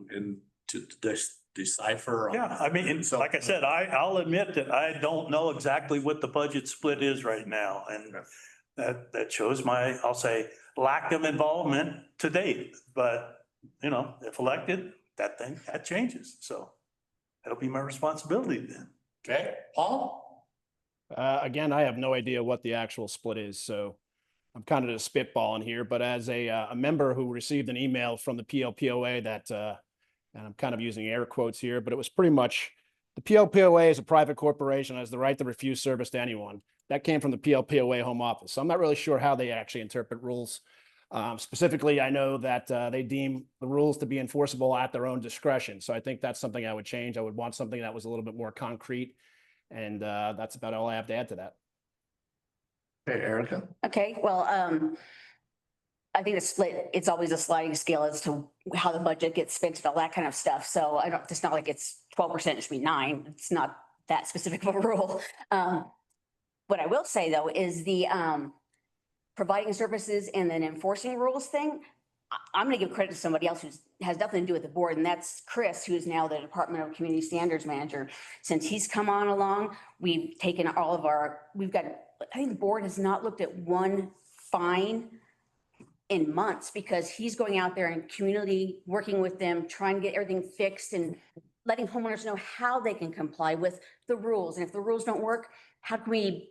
decipher. Yeah, I mean, and like I said, I'll admit that I don't know exactly what the budget split is right now. And that shows my, I'll say, lack of involvement to date. But, you know, if elected, that changes. So that'll be my responsibility then. Okay, Paul? Again, I have no idea what the actual split is, so I'm kind of just spitballing here, but as a member who received an email from the PLPOA that, and I'm kind of using air quotes here, but it was pretty much, the PLPOA is a private corporation, has the right to refuse service to anyone. That came from the PLPOA home office. So I'm not really sure how they actually interpret rules. Specifically, I know that they deem the rules to be enforceable at their own discretion. So I think that's something I would change. I would want something that was a little bit more concrete. And that's about all I have to add to that. Okay, Erica? Okay, well, I think the split, it's always a sliding scale as to how the budget gets spent and all that kind of stuff. So I don't, it's not like it's 12%, it should be 9. It's not that specific of a rule. What I will say though, is the providing services and then enforcing rules thing. I'm gonna give credit to somebody else who has nothing to do with the board, and that's Chris, who is now the Department of Community Standards Manager. Since he's come on along, we've taken all of our, we've got, I think the board has not looked at one fine in months because he's going out there and community, working with them, trying to get everything fixed and letting homeowners know how they can comply with the rules. And if the rules don't work, how can we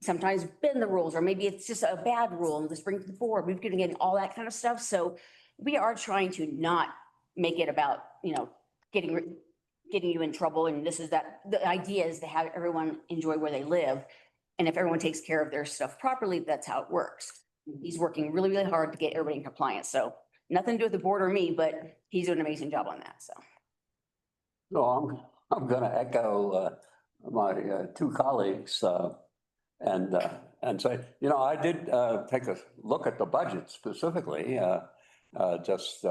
sometimes bend the rules, or maybe it's just a bad rule and just bring it to the board. We've been getting all that kind of stuff. So we are trying to not make it about, you know, getting you in trouble. And this is that, the idea is to have everyone enjoy where they live. And if everyone takes care of their stuff properly, that's how it works. He's working really, really hard to get everybody in compliance. So nothing to do with the board or me, but he's doing an amazing job on that. So. No, I'm going to echo my two colleagues and say, you know, I did take a look at the budget specifically just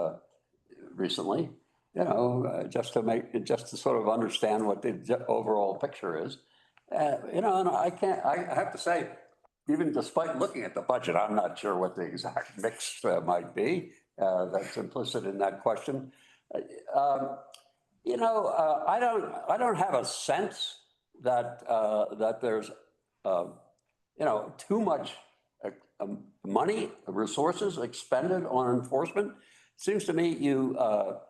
recently, you know, just to sort of understand what the overall picture is. You know, and I have to say, even despite looking at the budget, I'm not sure what the exact mix might be that's implicit in that question. You know, I don't have a sense that that there's you know, too much money, resources expended on enforcement. Seems to me you know,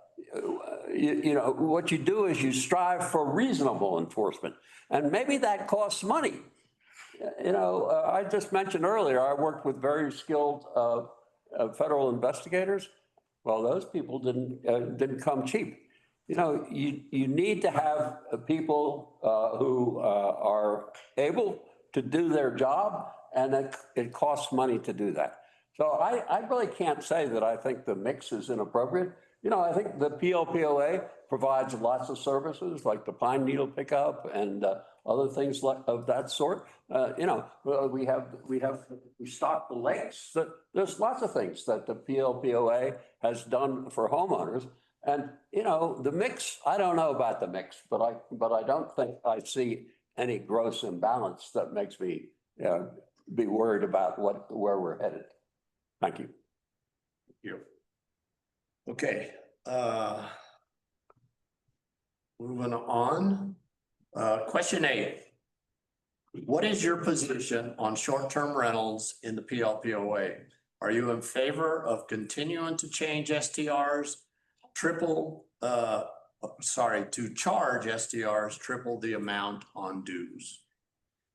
what you do is you strive for reasonable enforcement, and maybe that costs money. You know, I just mentioned earlier, I worked with very skilled federal investigators. Well, those people didn't come cheap. You know, you need to have people who are able to do their job, and it costs money to do that. So I really can't say that I think the mix is inappropriate. You know, I think the PLPOA provides lots of services like the pine needle pickup and other things like of that sort. You know, we stock the lakes. There's lots of things that the PLPOA has done for homeowners. And, you know, the mix, I don't know about the mix, but I don't think I see any gross imbalance that makes me be worried about where we're headed. Thank you. Thank you. Okay. Moving on. Question 8. What is your position on short-term rentals in the PLPOA? Are you in favor of continuing to change STRs to charge STRs triple the amount on dues?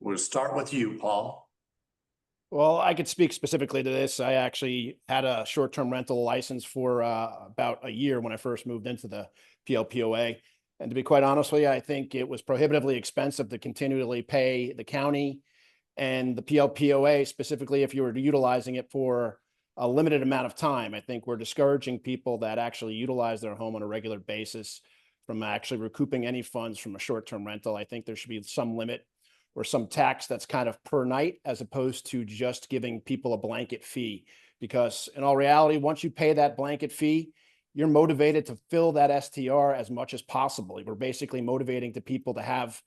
We'll start with you, Paul. Well, I could speak specifically to this. I actually had a short-term rental license for about a year when I first moved into the PLPOA. And to be quite honest with you, I think it was prohibitively expensive to continually pay the county and the PLPOA, specifically if you were utilizing it for a limited amount of time. I think we're discouraging people that actually utilize their home on a regular basis from actually recouping any funds from a short-term rental. I think there should be some limit or some tax that's kind of per night, as opposed to just giving people a blanket fee. Because in all reality, once you pay that blanket fee, you're motivated to fill that STR as much as possible. We're basically motivating the people to have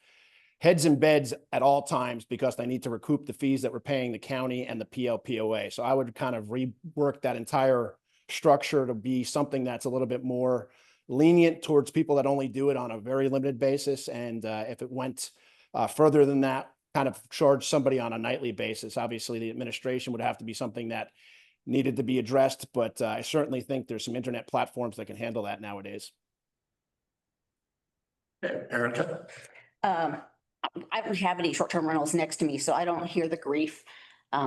heads in beds at all times because they need to recoup the fees that we're paying the county and the PLPOA. So I would kind of rework that entire structure to be something that's a little bit more lenient towards people that only do it on a very limited basis. And if it went further than that, kind of charge somebody on a nightly basis. Obviously, the administration would have to be something that needed to be addressed, but I certainly think there's some internet platforms that can handle that nowadays. Okay, Erica? I don't have any short-term rentals next to me, so I don't hear the grief.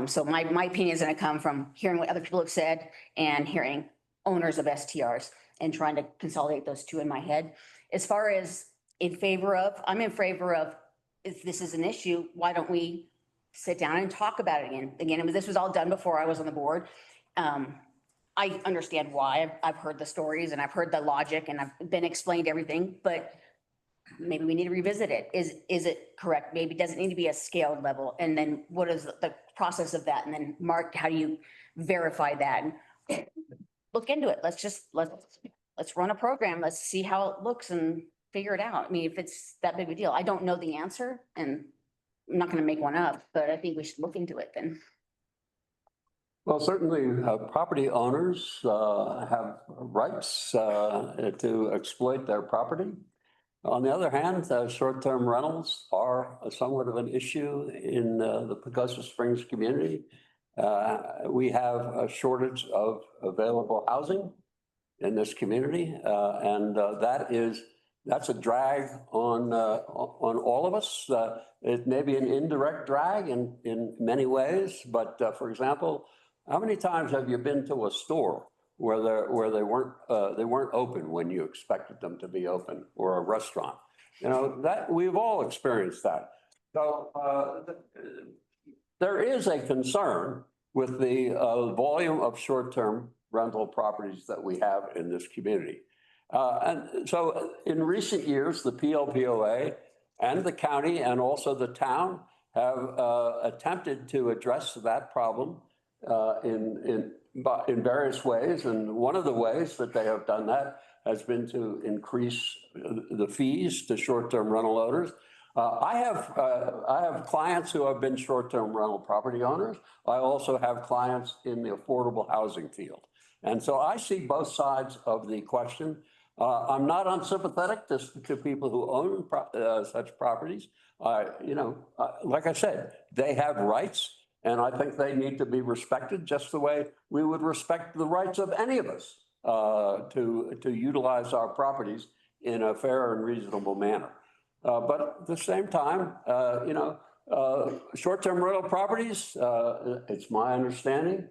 So my opinion is going to come from hearing what other people have said and hearing owners of STRs and trying to consolidate those two in my head. As far as I'm in favor of, if this is an issue, why don't we sit down and talk about it again? Again, this was all done before I was on the board. I understand why. I've heard the stories and I've heard the logic and I've been explained everything, but maybe we need to revisit it. Is it correct? Maybe does it need to be a scaled level? And then what is the process of that? And then Mark, how do you verify that? And look into it. Let's run a program. Let's see how it looks and figure it out. I mean, if it's that big of a deal, I don't know the answer and I'm not going to make one up, but I think we should look into it then. Well, certainly, property owners have rights to exploit their property. On the other hand, short-term rentals are somewhat of an issue in the Pagosa Springs community. We have a shortage of available housing in this community, and that's a drag on all of us. It may be an indirect drag in many ways, but for example, how many times have you been to a store where they weren't open when you expected them to be open, or a restaurant? You know, that we've all experienced that. So there is a concern with the volume of short-term rental properties that we have in this community. And so in recent years, the PLPOA and the county and also the town have attempted to address that problem in various ways. And one of the ways that they have done that has been to increase the fees to short-term rental owners. I have clients who have been short-term rental property owners. I also have clients in the affordable housing field. And so I see both sides of the question. I'm not unsympathetic to people who own such properties. Like I said, they have rights, and I think they need to be respected just the way we would respect the rights of any of us to utilize our properties in a fair and reasonable manner. But at the same time, short-term rental properties, it's my understanding,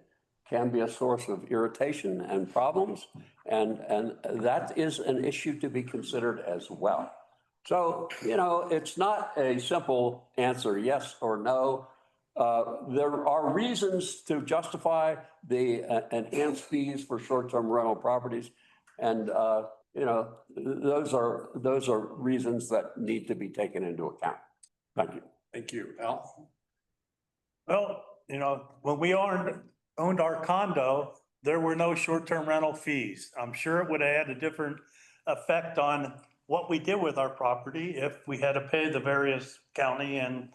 can be a source of irritation and problems, and that is an issue to be considered as well. So, it's not a simple answer, yes or no. There are reasons to justify the enhanced fees for short-term rental properties, and those are reasons that need to be taken into account. Thank you. Thank you, Al. Well, when we owned our condo, there were no short-term rental fees. I'm sure it would have had a different effect on what we did with our property if we had to pay the various county and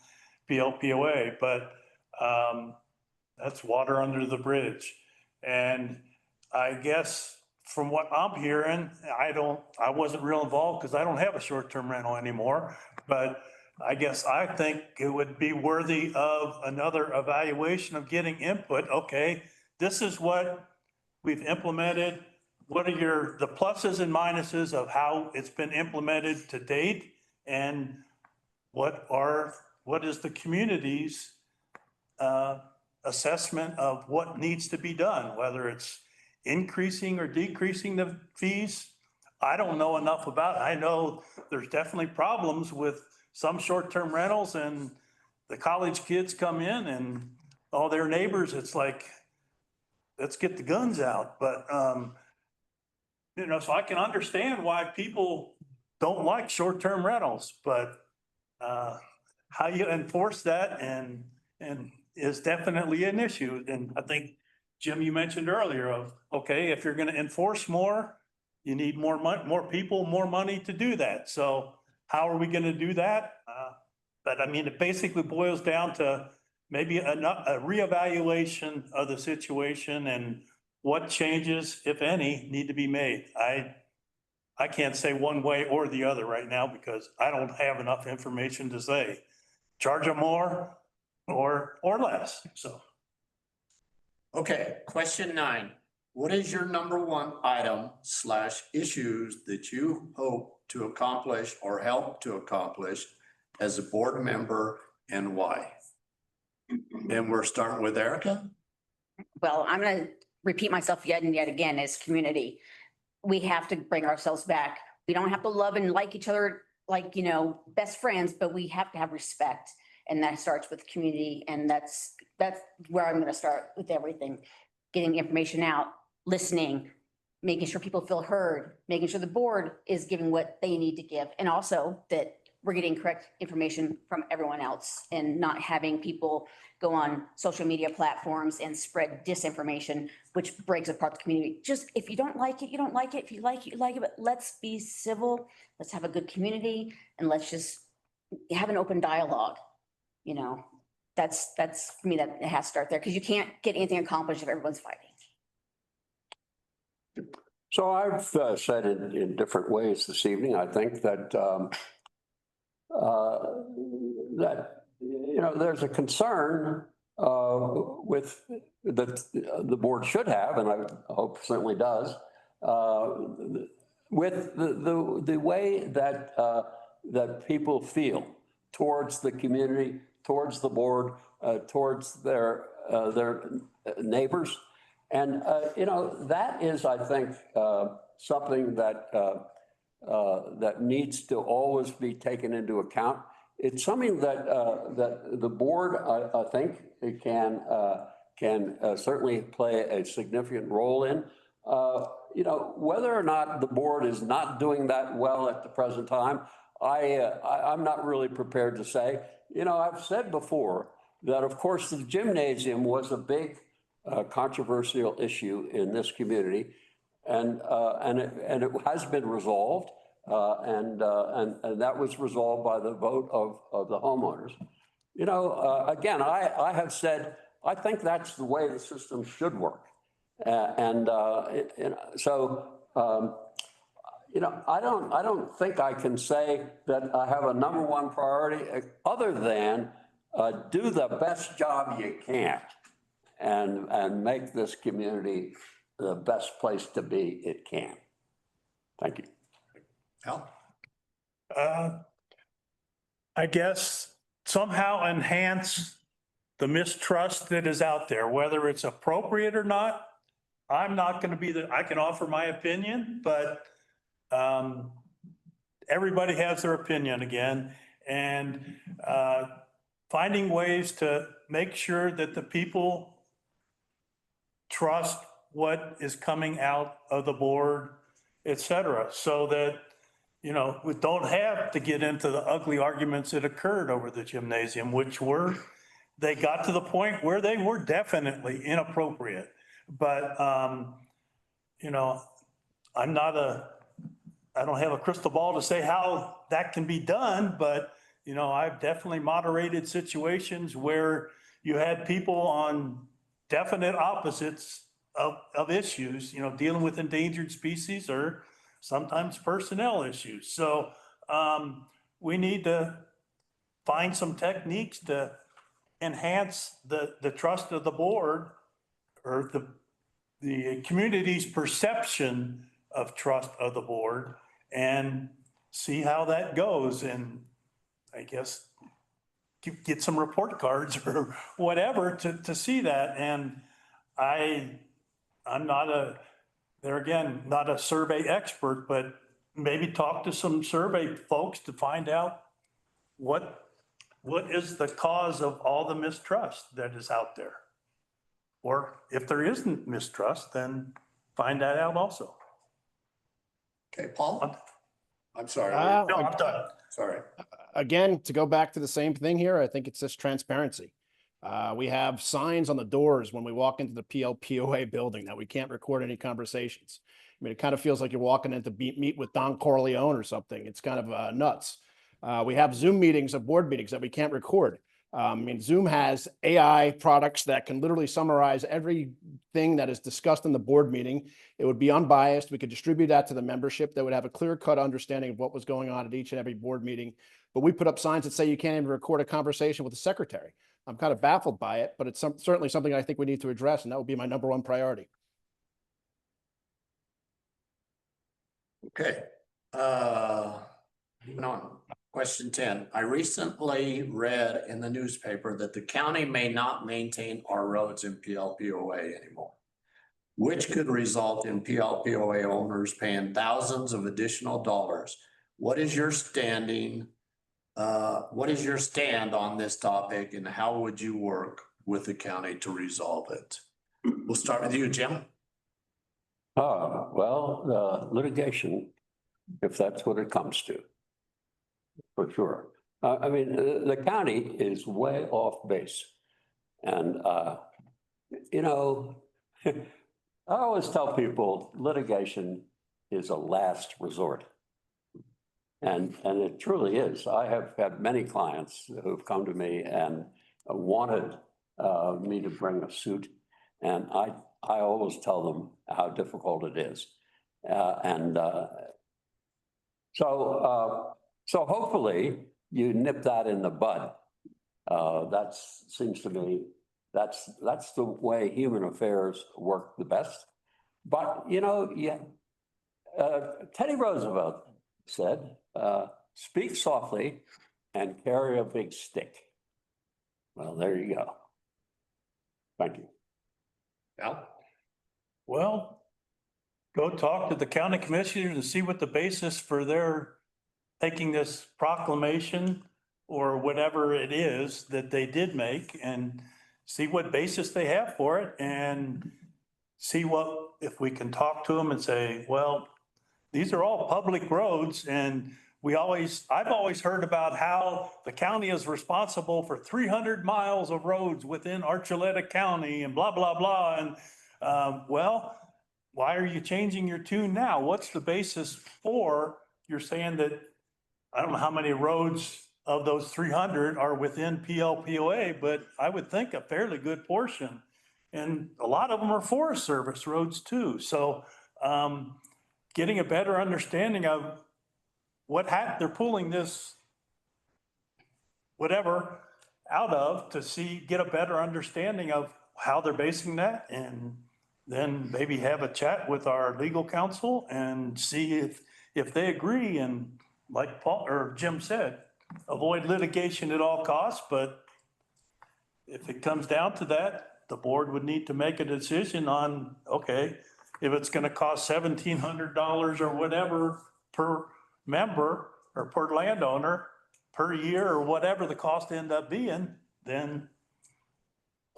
PLPOA, but that's water under the bridge. And I guess from what I'm hearing, I wasn't real involved because I don't have a short-term rental anymore, but I guess I think it would be worthy of another evaluation of getting input. Okay, this is what we've implemented. What are the pluses and minuses of how it's been implemented to date? And what is the community's assessment of what needs to be done, whether it's increasing or decreasing the fees? I don't know enough about it. I know there's definitely problems with some short-term rentals, and the college kids come in and all their neighbors, it's like, let's get the guns out. But, so I can understand why people don't like short-term rentals, but how you enforce that and is definitely an issue. And I think, Jim, you mentioned earlier okay, if you're going to enforce more, you need more money, more people, more money to do that. So how are we going to do that? But I mean, it basically boils down to maybe a reevaluation of the situation and what changes, if any, need to be made. I can't say one way or the other right now because I don't have enough information to say. charge them more or less. So Okay, question 9. What is your number one item / issues that you hope to accomplish or help to accomplish as a board member and why? And we're starting with Erica. Well, I'm going to repeat myself yet and yet again as community. We have to bring ourselves back. We don't have to love and like each other like, best friends, but we have to have respect. And that starts with community. And that's where I'm going to start with everything. Getting information out, listening, making sure people feel heard, making sure the board is giving what they need to give. And also that we're getting correct information from everyone else and not having people go on social media platforms and spread disinformation, which breaks apart the community. Just if you don't like it, you don't like it. If you like it, you like it. But let's be civil. Let's have a good community and let's just have an open dialogue. That's for me, that it has to start there because you can't get anything accomplished if everyone's fighting. So I've said it in different ways this evening. I think that there's a concern with that the board should have, and I hope certainly does, with the way that people feel towards the community, towards the board, towards their neighbors. And, that is, I think, something that that needs to always be taken into account. It's something that the board, I think, can certainly play a significant role in. Whether or not the board is not doing that well at the present time, I'm not really prepared to say. I've said before that, of course, the gymnasium was a big controversial issue in this community, and it has been resolved, and that was resolved by the vote of the homeowners. Again, I have said I think that's the way the system should work, I don't think I can say that I have a number one priority other than do the best job you can and make this community the best place to be it can. Thank you. Al? I guess somehow enhance the mistrust that is out there, whether it's appropriate or not. I'm not going to be I can offer my opinion, but everybody has their opinion again, and finding ways to make sure that the people trust what is coming out of the board, et cetera, so that, we don't have to get into the ugly arguments that occurred over the gymnasium, they got to the point where they were definitely inappropriate. But, I don't have a crystal ball to say how that can be done, but, I've definitely moderated situations where you had people on definite opposites of issues, dealing with endangered species or sometimes personnel issues. So we need to find some techniques to enhance the trust of the board or the community's perception of trust of the board and see how that goes. And I guess get some report cards or whatever to see that. And I'm not not a survey expert, but maybe talk to some survey folks to find out what is the cause of all the mistrust that is out there. Or if there isn't mistrust, then find that out also. Okay, Paul? I'm sorry. No, I'm done. Sorry. Again, to go back to the same thing here, I think it's just transparency. We have signs on the doors when we walk into the PLPOA building that we can't record any conversations. I mean, it kind of feels like you're walking in to meet with Don Corleone or something. It's kind of nuts. We have Zoom meetings of board meetings that we can't record. Zoom has AI products that can literally summarize everything that is discussed in the board meeting. It would be unbiased. We could distribute that to the membership that would have a clear-cut understanding of what was going on at each and every board meeting. but we put up signs that say you can't even record a conversation with the secretary. I'm kind of baffled by it, but it's certainly something I think we need to address, and that would be my number one priority. Okay. Moving on. Question 10. I recently read in the newspaper that the county may not maintain our roads in PLPOA anymore, which could result in PLPOA owners paying thousands of additional dollars. What is your stand on this topic, and how would you work with the county to resolve it? We'll start with you, Jim. Well, litigation, if that's what it comes to, for sure. I mean, the county is way off base. And, you know, I always tell people litigation is a last resort. And it truly is. I have had many clients who've come to me and wanted me to bring a suit. And I always tell them how difficult it is. So hopefully you nip that in the bud. That seems to me, that's the way human affairs work the best. But, you know, yeah, Teddy Roosevelt said, speak softly and carry a big stick. Well, there you go. Thank you. Al? Well, go talk to the county commissioners and see what the basis for their taking this proclamation or whatever it is that they did make, and see what basis they have for it, and see what, if we can talk to them and say, well, these are all public roads, and I've always heard about how the county is responsible for 300 miles of roads within Archuleta County and blah, blah, blah. And well, why are you changing your tune now? What's the basis for, you're saying that, I don't know how many roads of those 300 are within PLPOA, but I would think a fairly good portion. And a lot of them are Forest Service roads too. So getting a better understanding of they're pulling this whatever out of, to get a better understanding of how they're basing that, and then maybe have a chat with our legal counsel and see if they agree, and like Paul or Jim said, avoid litigation at all costs. But if it comes down to that, the board would need to make a decision on, okay, if it's going to cost $1,700 or whatever per member or per landowner per year, or whatever the cost end up being, then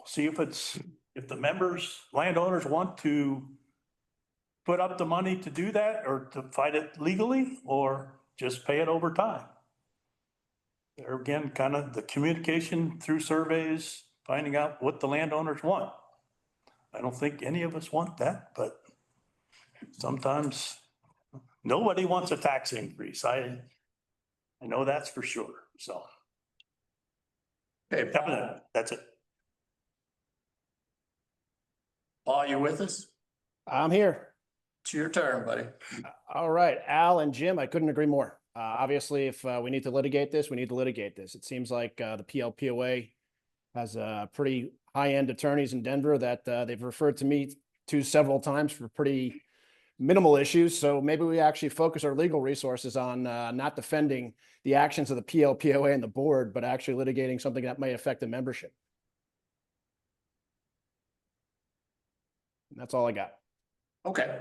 see if the landowners want to put up the money to do that, or to fight it legally, or just pay it over time. There again, kind of the communication through surveys, finding out what the landowners want. I don't think any of us want that, but sometimes nobody wants a tax increase. I know that's for sure. So Okay, Paul, that's it. Paul, you with us? I'm here. It's your turn, buddy. All right, Al and Jim, I couldn't agree more. Obviously, if we need to litigate this, we need to litigate this. It seems like the PLPOA has pretty high-end attorneys in Denver that they've referred to me to several times for pretty minimal issues. So maybe we actually focus our legal resources on not defending the actions of the PLPOA and the board, but actually litigating something that might affect the membership. And that's all I got. Okay.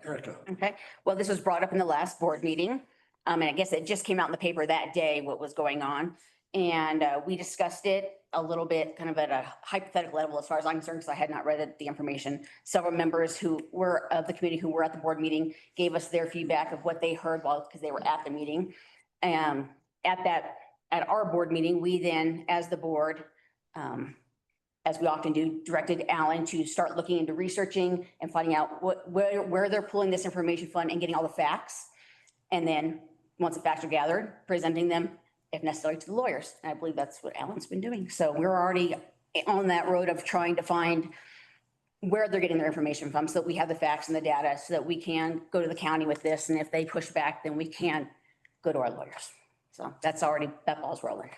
Erica. Okay, well, this was brought up in the last board meeting. And I guess it just came out in the paper that day, what was going on. And we discussed it a little bit, kind of at a hypothetical level, as far as I'm concerned, because I had not read the information. Several members who were of the committee who were at the board meeting gave us their feedback of what they heard because they were at the meeting. At our board meeting, we then, as the board, as we often do, directed Alan to start looking into researching and finding out where they're pulling this information from and getting all the facts. And then once the facts are gathered, presenting them, if necessary, to the lawyers. And I believe that's what Alan's been doing. So we're already on that road of trying to find where they're getting their information from, so that we have the facts and the data, so that we can go to the county with this. And if they push back, then we can go to our lawyers. So that ball's rolling.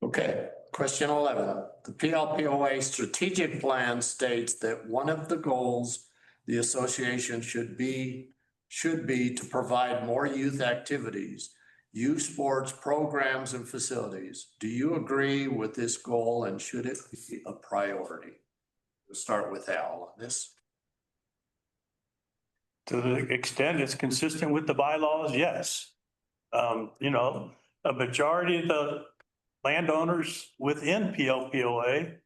Okay, question 11. The PLPOA strategic plan states that one of the goals the association should be to provide more youth activities, youth sports programs and facilities. Do you agree with this goal and should it be a priority? We'll start with Al on this. To the extent it's consistent with the bylaws, yes. You know, a majority of the landowners within PLPOA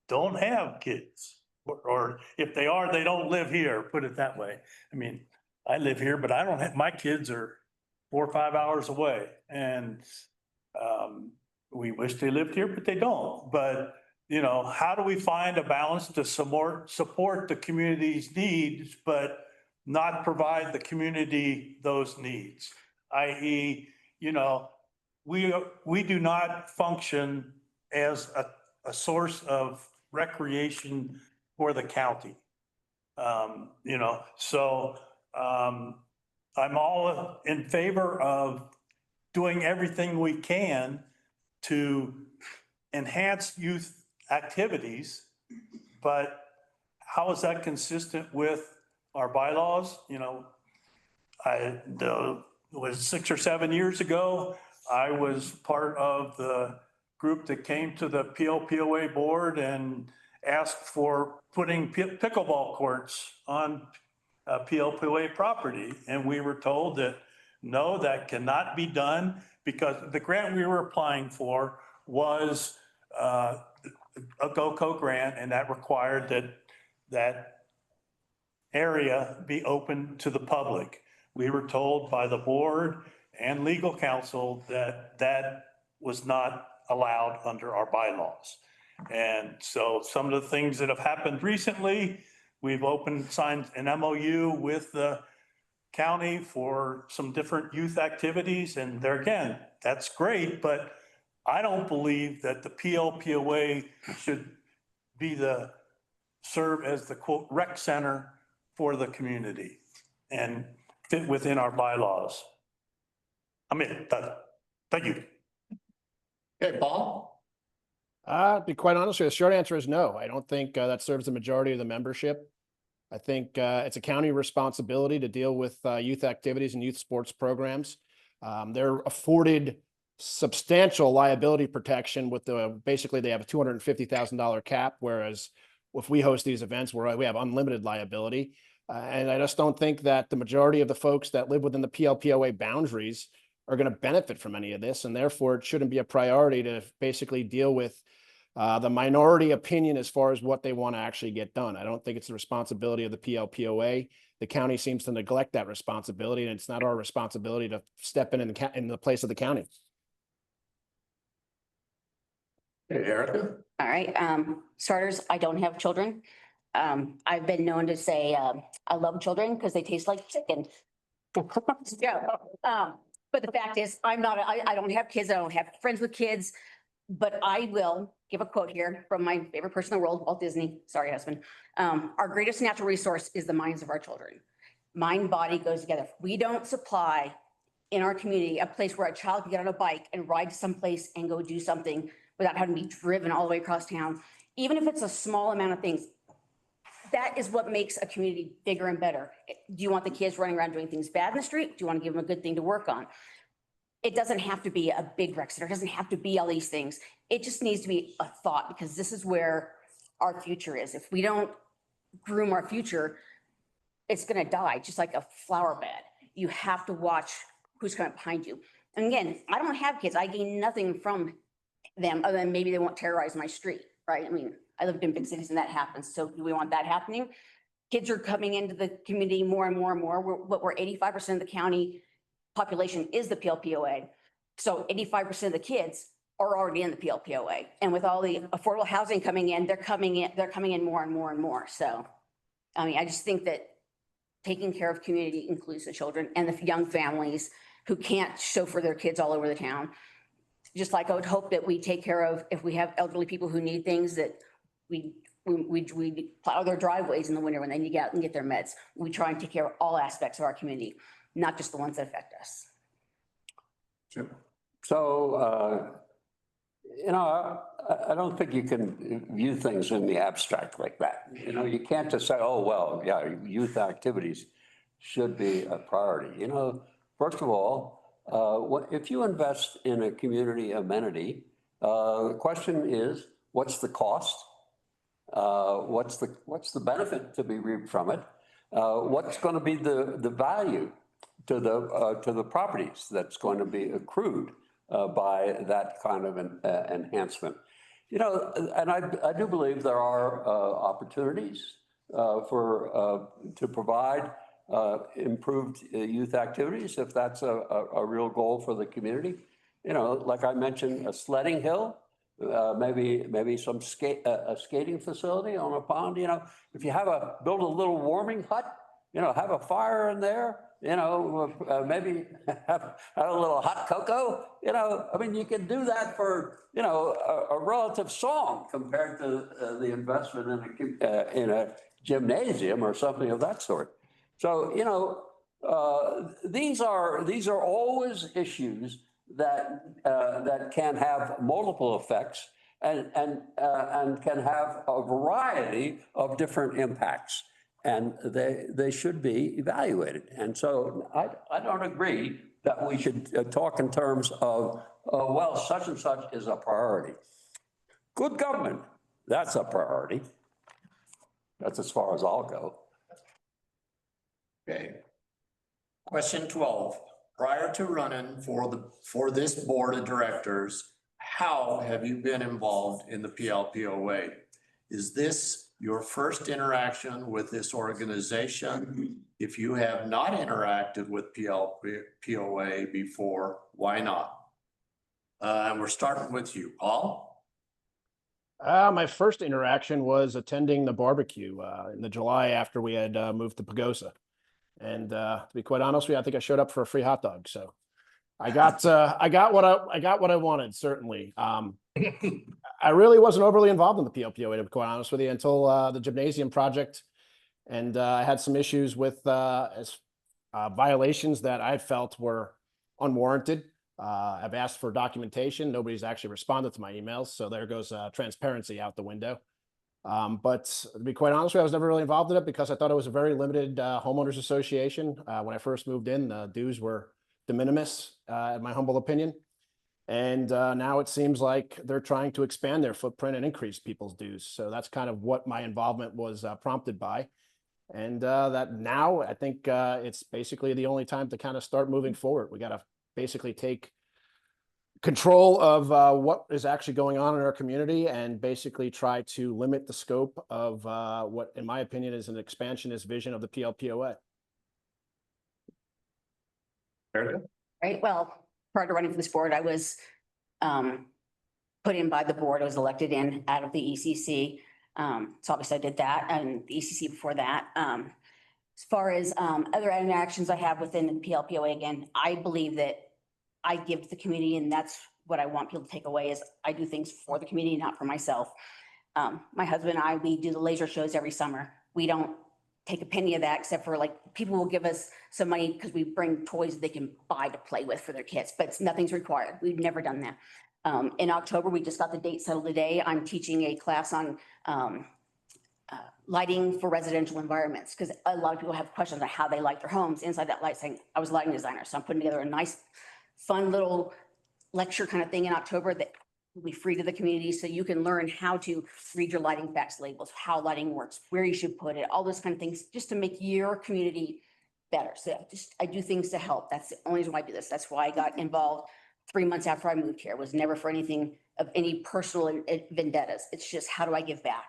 don't have kids. Or if they are, they don't live here, put it that way. I mean, I live here, but I don't have, my kids are 4 or 5 hours away. And we wish they lived here, but they don't. But, you know, how do we find a balance to support the community's needs, but not provide the community those needs? I.e., you know, we do not function as a source of recreation for the county. You know, so I'm all in favor of doing everything we can to enhance youth activities, but how is that consistent with our bylaws? You know, it was 6 or 7 years ago, I was part of the group that came to the PLPOA board and asked for putting pickleball courts on PLPOA property. And we were told that, no, that cannot be done because the grant we were applying for was a GOCO grant, and that required that area be open to the public. We were told by the board and legal counsel that that was not allowed under our bylaws. And so some of the things that have happened recently, we've signed an MOU with the county for some different youth activities. And there again, that's great, but I don't believe that the PLPOA should be serve as the quote rec center for the community and fit within our bylaws. I mean, thank you. Okay, Paul? To be quite honest with you, the short answer is no. I don't think that serves the majority of the membership. I think it's a county responsibility to deal with youth activities and youth sports programs. They're afforded substantial liability protection with basically they have a $250,000 cap, whereas if we host these events, we have unlimited liability. And I just don't think that the majority of the folks that live within the PLPOA boundaries are going to benefit from any of this. And therefore, it shouldn't be a priority to basically deal with the minority opinion as far as what they want to actually get done. I don't think it's the responsibility of the PLPOA. The county seems to neglect that responsibility, and it's not our responsibility to step in the place of the county. Hey, Erica? All right, starters, I don't have children. I've been known to say, I love children because they taste like chicken. Yeah. But the fact is, I don't have kids. I don't have friends with kids, but I will give a quote here from my favorite person in the world, Walt Disney. Sorry, husband. Our greatest natural resource is the minds of our children. Mind, body goes together. We don't supply in our community a place where a child can get on a bike and ride to someplace and go do something without having to be driven all the way across town. Even if it's a small amount of things, that is what makes a community bigger and better. Do you want the kids running around doing things bad in the street? Do you want to give them a good thing to work on? It doesn't have to be a big rec center. It doesn't have to be all these things. It just needs to be a thought, because this is where our future is. If we don't groom our future, it's going to die, just like a flower bed. You have to watch who's coming behind you. And again, I don't have kids. I gain nothing from them other than maybe they won't terrorize my street, right? I mean, I lived in big cities and that happens. So do we want that happening? Kids are coming into the community more and more and more. We're 85% of the county population is the PLPOA. So 85% of the kids are already in the PLPOA. And with all the affordable housing coming in, they're coming in more and more and more. So, I mean, I just think that taking care of community includes the children and the young families who can't chauffeur their kids all over the town. Just like I would hope that we take care of, if we have elderly people who need things, that we plow their driveways in the winter when they need to get out and get their meds. We try and take care of all aspects of our community. not just the ones that affect us. So, I don't think you can view things in the abstract like that. You can't just say, oh, well, yeah, youth activities should be a priority. First of all, if you invest in a community amenity, the question is, what's the cost? What's the benefit to be reaped from it? What's going to be the value to the properties that's going to be accrued by that kind of an enhancement? And I do believe there are opportunities to provide improved youth activities if that's a real goal for the community. Like I mentioned, a sledding hill. Maybe some a skating facility on a pond. If you build a little warming hut, have a fire in there, maybe have a little hot cocoa, I mean, you can do that for, a relative song compared to the investment in a gymnasium or something of that sort. So, these are always issues that can have multiple effects and can have a variety of different impacts, and they should be evaluated. And so I don't agree that we should talk in terms of, well, such and such is a priority. Good government, that's a priority. That's as far as I'll go. Okay. Question 12. Prior to running for this board of directors, how have you been involved in the PLPOA? Is this your first interaction with this organization? If you have not interacted with PLPOA before, why not? And we're starting with you, Paul. My first interaction was attending the barbecue in the July after we had moved to Pagosa. And to be quite honest with you, I think I showed up for a free hot dog. So I got what I wanted, certainly. I really wasn't overly involved in the PLPOA, to be quite honest with you, until the gymnasium project. And I had some issues with violations that I felt were unwarranted. I've asked for documentation. Nobody's actually responded to my emails. So there goes transparency out the window. But to be quite honest with you, I was never really involved in it because I thought it was a very limited homeowners association. When I first moved in, the dues were de minimis, in my humble opinion. And now it seems like they're trying to expand their footprint and increase people's dues. So that's kind of what my involvement was prompted by. And that now I think it's basically the only time to kind of start moving forward. We got to basically take control of what is actually going on in our community and basically try to limit the scope of what, in my opinion, is an expansionist vision of the PLPOA. Right. Well, prior to running for this board, I was put in by the board. I was elected in out of the ECC. So obviously I did that, and the ECC before that. As far as other interactions I have within the PLPOA, again, I believe that I give to the community, and that's what I want people to take away is I do things for the community, not for myself. My husband and I, we do the laser shows every summer. We don't take a penny of that, except for like people will give us some money because we bring toys they can buy to play with for their kids, but nothing's required. We've never done that. In October, we just got the date settled today. I'm teaching a class on lighting for residential environments, because a lot of people have questions on how they light their homes inside that light saying, I was a lighting designer, so I'm putting together a nice, fun little lecture kind of thing in October that will be free to the community. So you can learn how to read your lighting facts labels, how lighting works, where you should put it, all those kind of things, just to make your community better. So I do things to help. That's the only reason why I do this. That's why I got involved 3 months after I moved here. It was never for anything of any personal vendettas. It's just, how do I give back?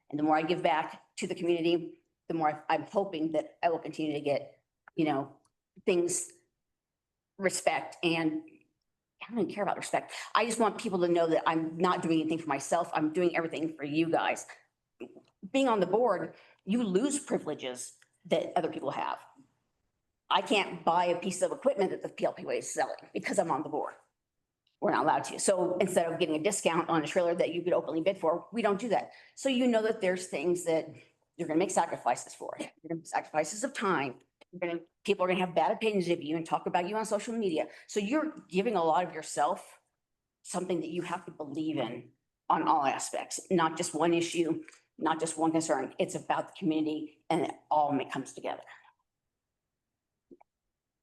And the more I give back to the community, the more I'm hoping that I will continue to get, things, respect. And I don't even care about respect. I just want people to know that I'm not doing anything for myself. I'm doing everything for you guys. Being on the board, you lose privileges that other people have. I can't buy a piece of equipment that the PLPOA is selling because I'm on the board. We're not allowed to. So instead of getting a discount on a trailer that you could openly bid for, we don't do that. So you know that there's things that you're going to make sacrifices for. You're going to make sacrifices of time, people are gonna have bad opinions of you and talk about you on social media. So you're giving a lot of yourself, something that you have to believe in on all aspects, not just one issue, not just one concern. It's about the community and it all comes together.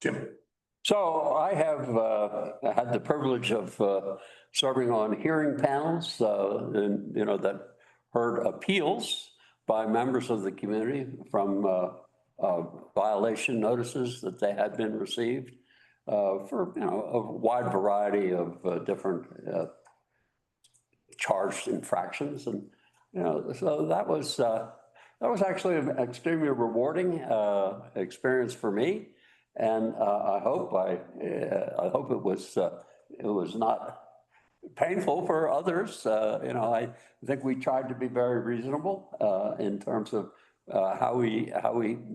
Jim? So I have had the privilege of serving on hearing panels, and, you know, that heard appeals by members of the community from violation notices that they had been received for, you know, a wide variety of different charged infractions. And, you know, so that was actually an extremely rewarding experience for me. And I hope it was not painful for others. You know, I think we tried to be very reasonable in terms of how we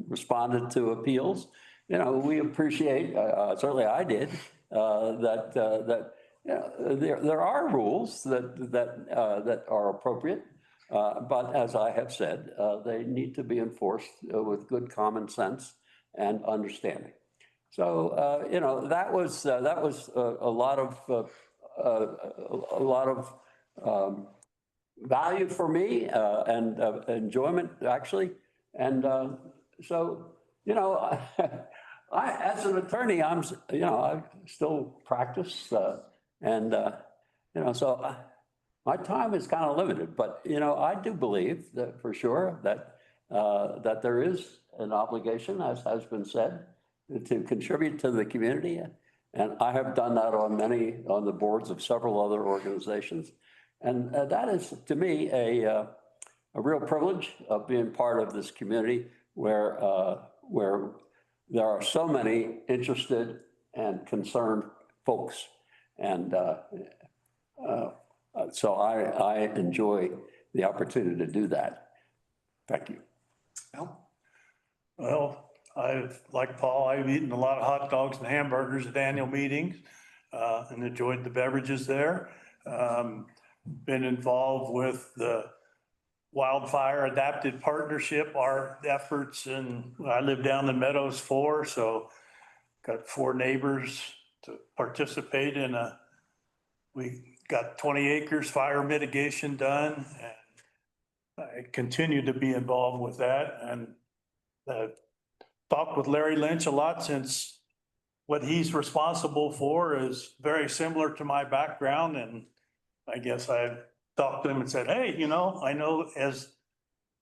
responded to appeals. You know, we appreciate, certainly I did, that you know, there are rules that are appropriate. But as I have said, they need to be enforced with good common sense and understanding. So, you know, that was a lot of value for me and enjoyment, actually. And so, you know, as an attorney, you know, I still practice and, you know, so my time is kind of limited, but, you know, I do believe that for sure that there is an obligation, as has been said, to contribute to the community. And I have done that on the boards of several other organizations. And that is, to me, a real privilege of being part of this community where there are so many interested and concerned folks. And so I enjoy the opportunity to do that. Thank you. Well, like Paul, I've eaten a lot of hot dogs and hamburgers at annual meetings and enjoyed the beverages there. Been involved with the Wildfire Adapted Partnership, our efforts, and I live down in Meadows 4, so got 4 neighbors to participate in we got 20 acres fire mitigation done, and I continue to be involved with that. And talked with Larry Lynch a lot, since what he's responsible for is very similar to my background. And I guess I talked to him and said, hey, you know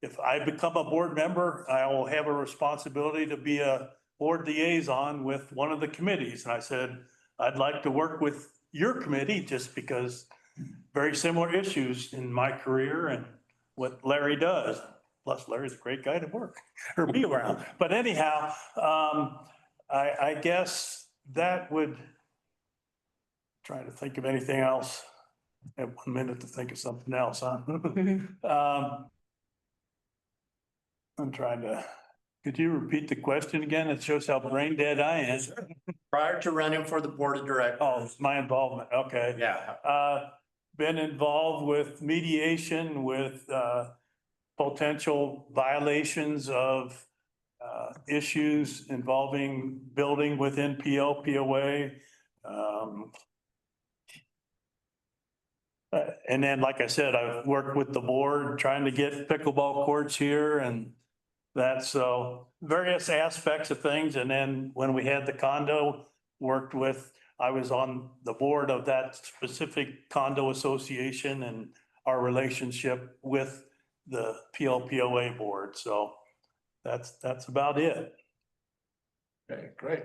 if I become a board member, I will have a responsibility to be a board liaison with one of the committees. And I said, I'd like to work with your committee just because very similar issues in my career and what Larry does. Plus, Larry's a great guy to work or be around. But anyhow, I guess that would, try to think of anything else. I have 1 minute to think of something else, huh? I'm trying to, could you repeat the question again? It shows how brain dead I am. Prior to running for the board of Oh, directors. my involvement, okay. Yeah. Been involved with mediation with potential violations of issues involving building within POA. And then, like I said, I've worked with the board trying to get pickleball courts here and that, so various aspects of things. And then when we had the condo, I was on the board of that specific condo association and our relationship with the PLPOA board. So that's about it. Okay, great.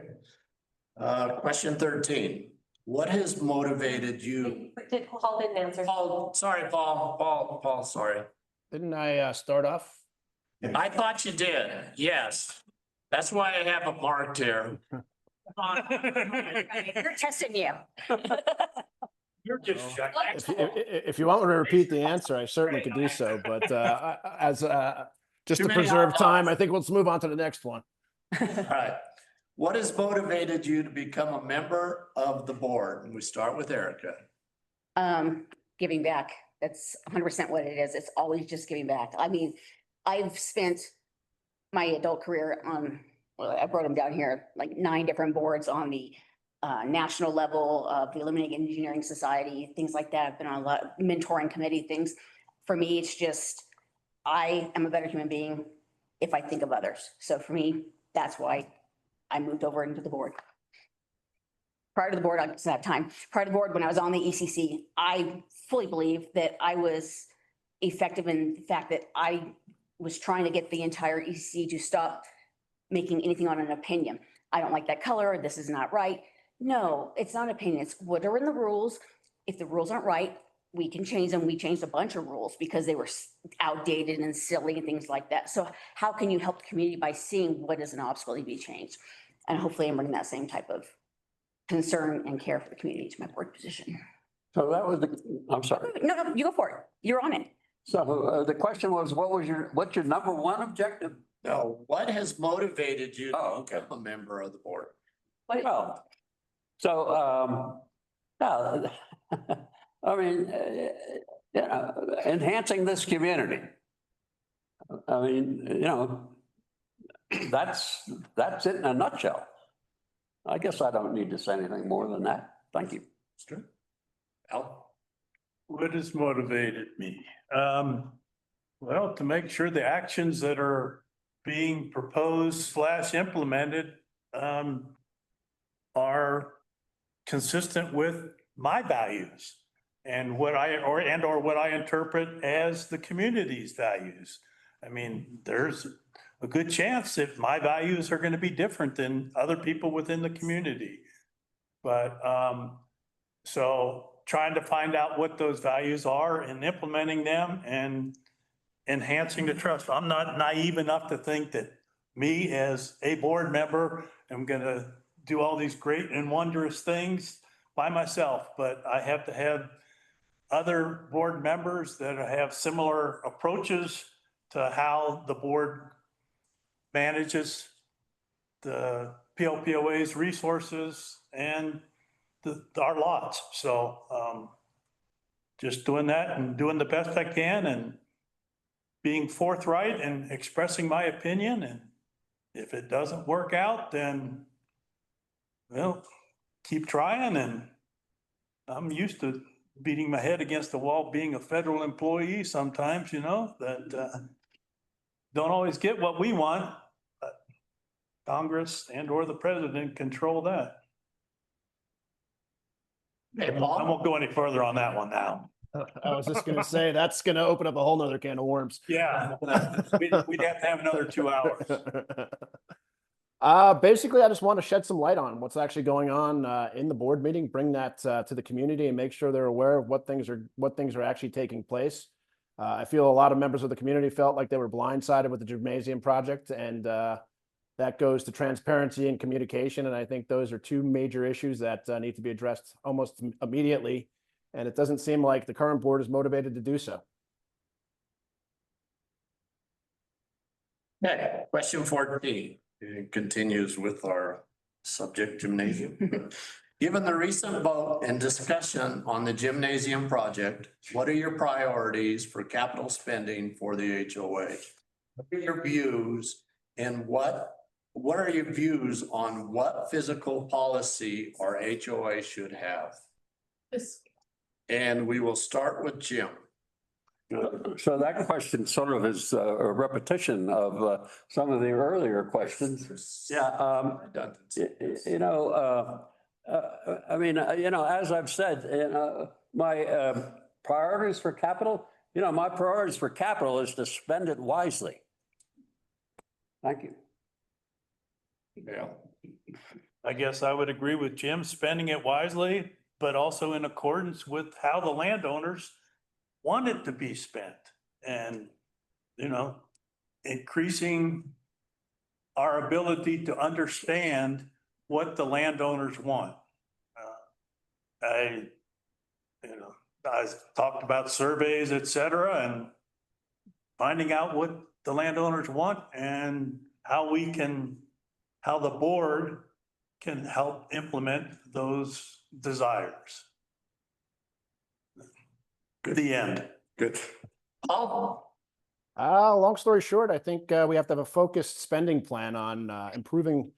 Question 13. What has motivated you? Paul didn't answer. Paul, sorry, Paul, sorry. Didn't I start off? I thought you did, yes. That's why I have it marked here. We're testing you. You're just If you want me to repeat the answer, I certainly could do so, but just Too to many preserve hot time, dogs. I think let's move on to the next one. All right. What has motivated you to become a member of the board? And we start with Erica. Giving back. That's 100% what it is. It's always just giving back. I mean, I've spent my adult career on well, I wrote them down here, like 9 different boards on the national level of the Illuminating Engineering Society, things like that. I've been on a lot of mentoring committee things. For me, it's just, I am a better human being if I think of others. So for me, that's why I moved over into the board. Prior to the board, I just have time. Prior to the board, when I was on the ECC, I fully believe that I was effective in the fact that I was trying to get the entire ECC to stop making anything on an opinion. I don't like that color. This is not right. No, it's not an opinion. It's what are in the rules. If the rules aren't right, we can change them. We changed a bunch of rules because they were outdated and silly and things like that. So how can you help the community by seeing what is an obstacle to be changed? And hopefully I'm bringing that same type of concern and care for the community to my board position. So that was I'm sorry. No, you go for it. You're on it. So the question was, what's your number one objective? No, what has motivated you Oh, to okay. become a member of the board? Well, so, yeah, I mean, enhancing this community. I mean, that's it in a nutshell. I guess I don't need to say anything more than that. Thank you. Al? What has motivated me? Well, to make sure the actions that are being proposed / implemented are consistent with my values and what I interpret as the community's values. I mean, there's a good chance that my values are going to be different than other people within the community. But so trying to find out what those values are and implementing them and enhancing the trust. I'm not naive enough to think that me as a board member am going to do all these great and wondrous things by myself, but I have to have other board members that have similar approaches to how the board manages the PLPOA's resources and our lots. So just doing that and doing the best I can and being forthright and expressing my opinion. And if it doesn't work out, then, well, keep trying. And I'm used to beating my head against the wall, being a federal employee sometimes, that don't always get what we want. But Congress and or the president control that. Hey, I Paul? won't go any further on that one now. I was just gonna say, that's gonna open up a whole nother can of worms. Yeah, we'd have to have another 2 hours. Basically, I just want to shed some light on what's actually going on in the board meeting, bring that to the community and make sure they're aware of what things are actually taking place. I feel a lot of members of the community felt like they were blindsided with the gymnasium project, and that goes to transparency and communication. And I think those are 2 major issues that need to be addressed almost immediately. And it doesn't seem like the current board is motivated to do so. Okay, question 14. It continues with our subject gymnasium. Given the recent vote and discussion on the gymnasium project, what are your priorities for capital spending for the HOA? What are your views and what are your views on what physical policy our HOA should have? And we will start with Jim. So that question sort of is a repetition of some of the earlier questions. Yeah. I mean, as I've said, my priorities for capital, my priorities for capital is to spend it wisely. Thank you. Yeah. I guess I would agree with Jim, spending it wisely, but also in accordance with how the landowners want it to be spent. And, increasing our ability to understand what the landowners want. I talked about surveys, et cetera, and finding out what the landowners want and how the board can help implement those desires. The end. Good. Paul? Long story short, I think we have to have a focused spending plan on improving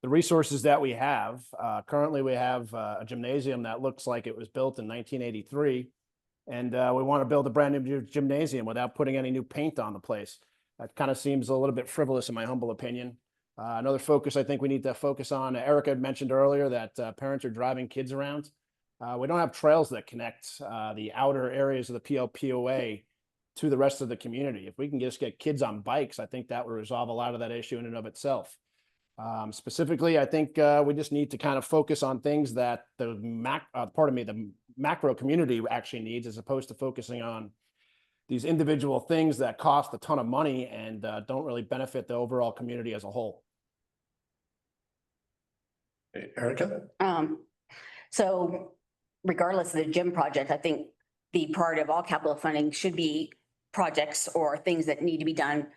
the resources that we have. Currently, we have a gymnasium that looks like it was built in 1983, and we want to build a brand new gymnasium without putting any new paint on the place. That kind of seems a little bit frivolous in my humble opinion. Another focus I think we need to focus on, Erica had mentioned earlier that parents are driving kids around. We don't have trails that connect the outer areas of the PLPOA to the rest of the community. If we can just get kids on bikes, I think that would resolve a lot of that issue in and of itself. Specifically, I think we just need to kind of focus on things that the the macro community actually needs, as opposed to focusing on these individual things that cost a ton of money and don't really benefit the overall community as a whole. Erica? So regardless of the gym project, I think the part of all capital funding should be projects or things that need to be done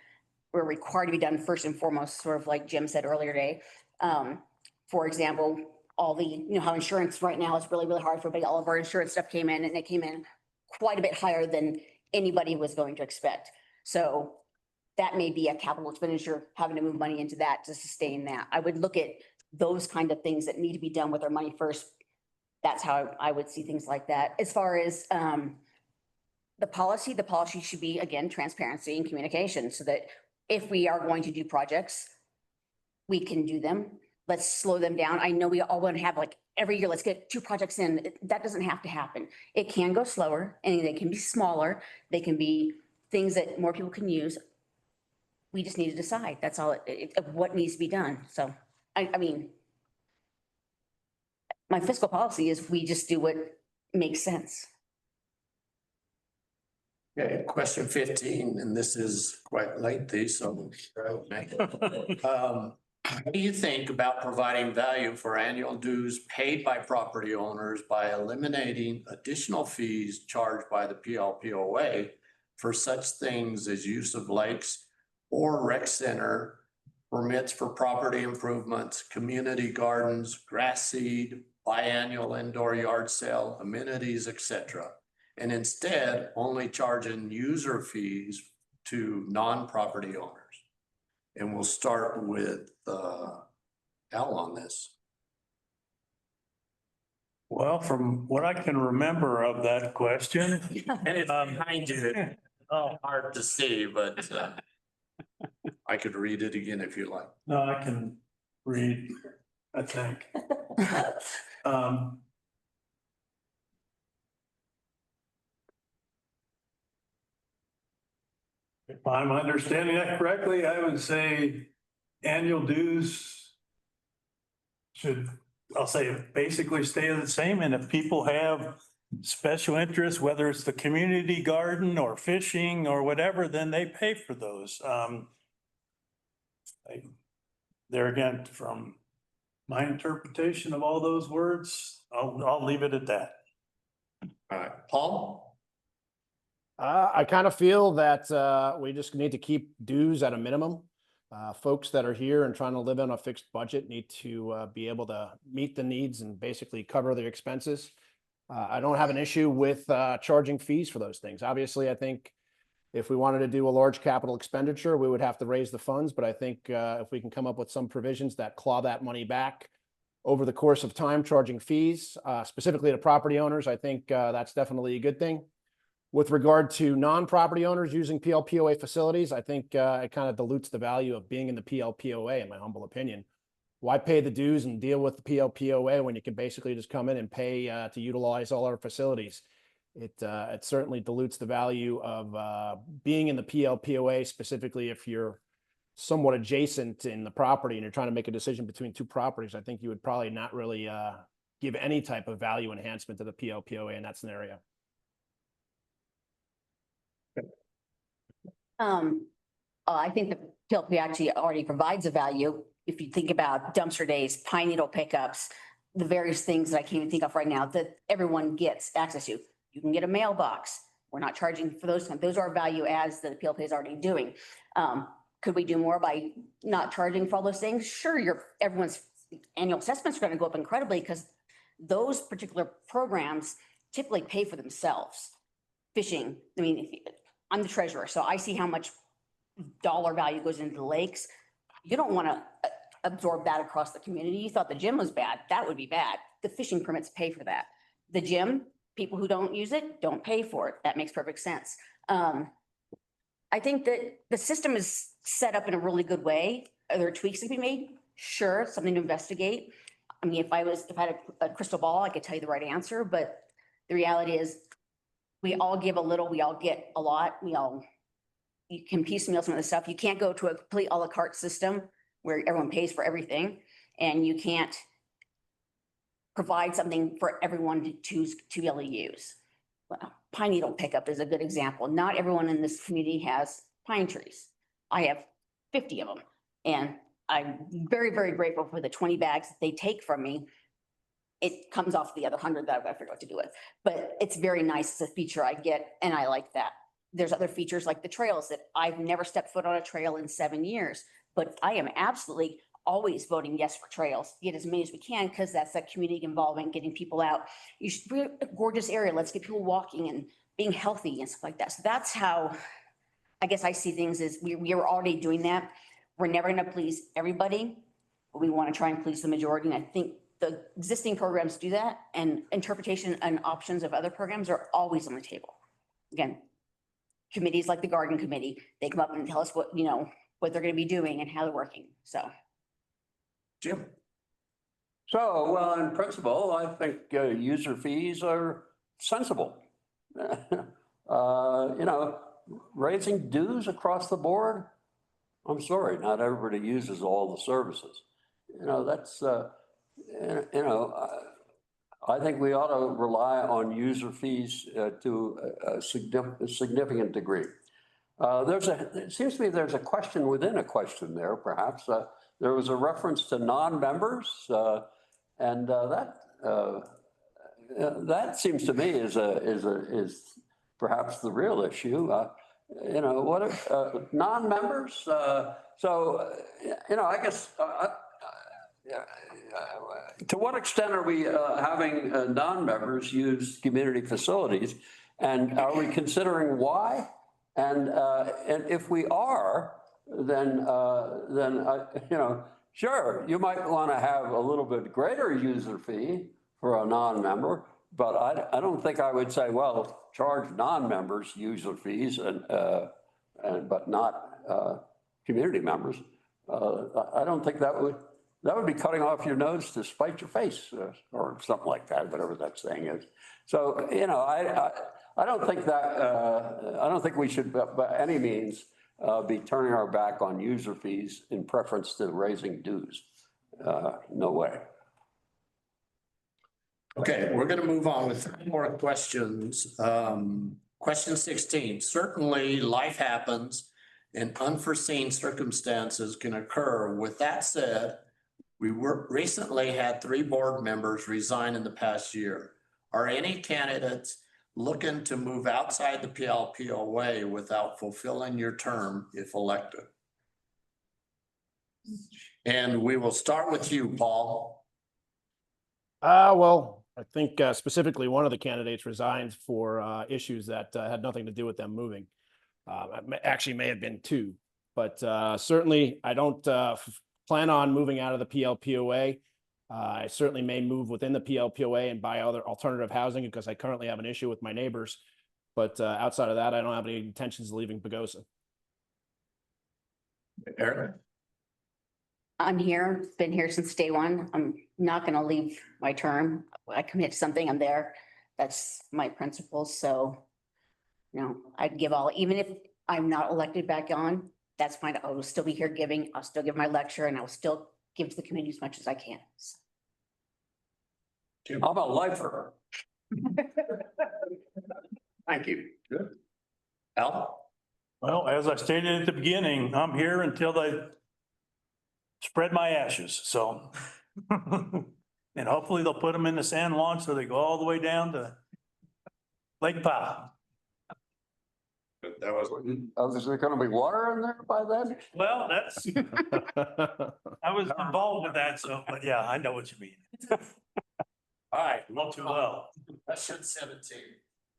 or required to be done first and foremost, sort of like Jim said earlier today. For example, all the, you know, how insurance right now is really, really hard for everybody. All of our insurance stuff came in and it came in quite a bit higher than anybody was going to expect. So that may be a capital expenditure, having to move money into that to sustain that. I would look at those kind of things that need to be done with our money first. That's how I would see things like that. As far as the policy should be, again, transparency and communication, so that if we are going to do projects, we can do them. Let's slow them down. I know we all want to have like every year, let's get 2 projects in. That doesn't have to happen. It can go slower and they can be smaller. They can be things that more people can use. We just need to decide. That's all what needs to be done. So, I mean, my fiscal policy is we just do what makes sense. Okay, question 15, and this is quite lengthy, so. What do you think about providing value for annual dues paid by property owners by eliminating additional fees charged by the PLPOA for such things as use of lakes or rec center, permits for property improvements, community gardens, grass seed, biannual indoor yard sale, amenities, etc., and instead only charging user fees to non-property owners? And we'll start with Al on this. Well, from what I can remember of that question. And it's behind you. Oh, Hard to see, but I could read it again if you like. no, I can read, I think. If I'm understanding that correctly, I would say annual dues should, I'll say, basically stay the same. And if people have special interests, whether it's the community garden or fishing or whatever, then they pay for those. There again, from my interpretation of all those words, I'll leave it at that. All right, Paul? I kind of feel that we just need to keep dues at a minimum. Folks that are here and trying to live on a fixed budget need to be able to meet the needs and basically cover their expenses. I don't have an issue with charging fees for those things. Obviously, I think if we wanted to do a large capital expenditure, we would have to raise the funds. But I think if we can come up with some provisions that claw that money back over the course of time, charging fees, specifically to property owners, I think that's definitely a good thing. With regard to non-property owners using PLPOA facilities, I think it kind of dilutes the value of being in the PLPOA, in my humble opinion. Why pay the dues and deal with the PLPOA when you can basically just come in and pay to utilize all our facilities? It certainly dilutes the value of being in the PLPOA, specifically if you're somewhat adjacent in the property and you're trying to make a decision between 2 properties. I think you would probably not really give any type of value enhancement to the PLPOA in that scenario. I think the PLP actually already provides a value. If you think about dumpster days, pine needle pickups, the various things that I can't even think of right now that everyone gets access to. You can get a mailbox. We're not charging for those. Those are value adds that the PLP is already doing. Could we do more by not charging for all those things? Sure, everyone's annual assessments are going to go up incredibly because those particular programs typically pay for themselves. Fishing, I mean, I'm the treasurer, so I see how much dollar value goes into the lakes. You don't want to absorb that across the community. You thought the gym was bad, that would be bad. The fishing permits pay for that. The gym, people who don't use it, don't pay for it. That makes perfect sense. I think that the system is set up in a really good way. Are there tweaks to be made? Sure, something to investigate. I mean, if I had a crystal ball, I could tell you the right answer, but the reality is we all give a little, we all get a lot, you can piecemeal some of the stuff. You can't go to a complete à la carte system where everyone pays for everything, and you can't provide something for everyone to choose to be able to use. Well, pine needle pickup is a good example. Not everyone in this community has pine trees. I have 50 of them, and I'm very, very grateful for the 20 bags that they take from me. It comes off the other 100 that I've got to figure out what to do with, but it's very nice. It's a feature I get, and I like that. There's other features like the trails that I've never stepped foot on a trail in 7 years, but I am absolutely always voting yes for trails. Get as many as we can, because that's that community involvement, getting people out. You should be a gorgeous area. Let's get people walking and being healthy and stuff like that. So that's how I guess I see things, is we are already doing that. We're never going to please everybody, but we want to try and please the majority. And I think the existing programs do that, and interpretation and options of other programs are always on the table. Again, committees like the Garden Committee, they come up and tell us what they're going to be doing and how they're working. So. Jim? So, well, in principle, I think user fees are sensible. Raising dues across the board, I'm sorry, not everybody uses all the services. I think we ought to rely on user fees to a significant degree. It seems to me there's a question within a question there, perhaps. There was a reference to non-members, and that seems to me is perhaps the real issue. What are non-members? I guess. To what extent are we having non-members use community facilities, and are we considering why? And if we are, then sure, you might want to have a little bit greater user fee for a non-member, but I don't think I would say, well, charge non-members user fees but not community members. I don't think that would be cutting off your nose to spite your face, or something like that, whatever that saying is. So, I don't think we should by any means be turning our back on user fees in preference to raising dues. No way. Okay, we're going to move on with 3 more questions. Question 16, certainly life happens and unforeseen circumstances can occur. With that said, we recently had 3 board members resign in the past year. Are any candidates looking to move outside the PLPOA without fulfilling your term if elected? And we will start with you, Paul. Well, I think specifically one of the candidates resigned for issues that had nothing to do with them moving. Actually may have been 2, but certainly I don't plan on moving out of the PLPOA. I certainly may move within the PLPOA and buy other alternative housing because I currently have an issue with my neighbors. But outside of that, I don't have any intentions of leaving Pagosa. Eric? I'm here, been here since day one. I'm not going to leave my term. I commit to something, I'm there. That's my principles. So, I'd give all, even if I'm not elected back on, that's fine. I will still be here giving. I'll still give my lecture, and I'll still give to the community as much as I can. I'm a lifer. Thank you. Good. Al? Well, as I stated at the beginning, I'm here until they spread my ashes, so. And hopefully they'll put them in the San Juan so they go all the way down to Lake Powell. That was. Is there going to be water in there by then? Well, I was involved with that, so, but yeah, I know what you mean. All right. Not too well. Question 17.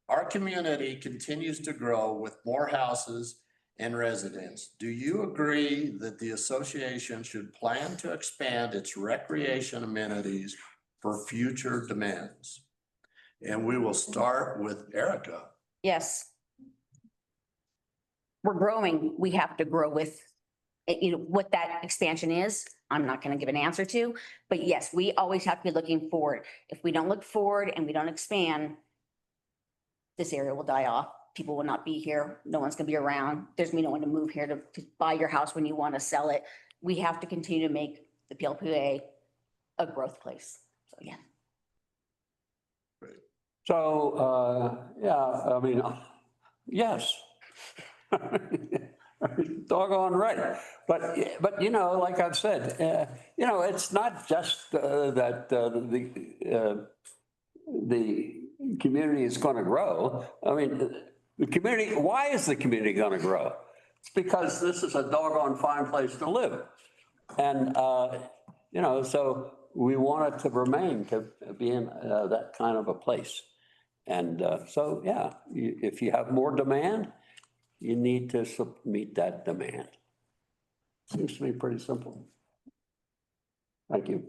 Our community continues to grow with more houses and residents. Do you agree that the association should plan to expand its recreation amenities for future demands? And we will start with Erica. Yes. We're growing. We have to grow with, what that expansion is. I'm not going to give an answer to, but yes, we always have to be looking forward. If we don't look forward and we don't expand, this area will die off. People will not be here. No one's going to be around. There's no one to move here to buy your house when you want to sell it. We have to continue to make the PLPA a growth place. So, yeah. So, yeah, I mean, yes. Doggone right. But, like I've said, it's not just that the community is going to grow. I mean, the community, why is the community going to grow? It's because this is a doggone fine place to live. And, so we want it to remain to be in that kind of a place. And so, yeah, if you have more demand, you need to meet that demand. Seems to be pretty simple. Thank you.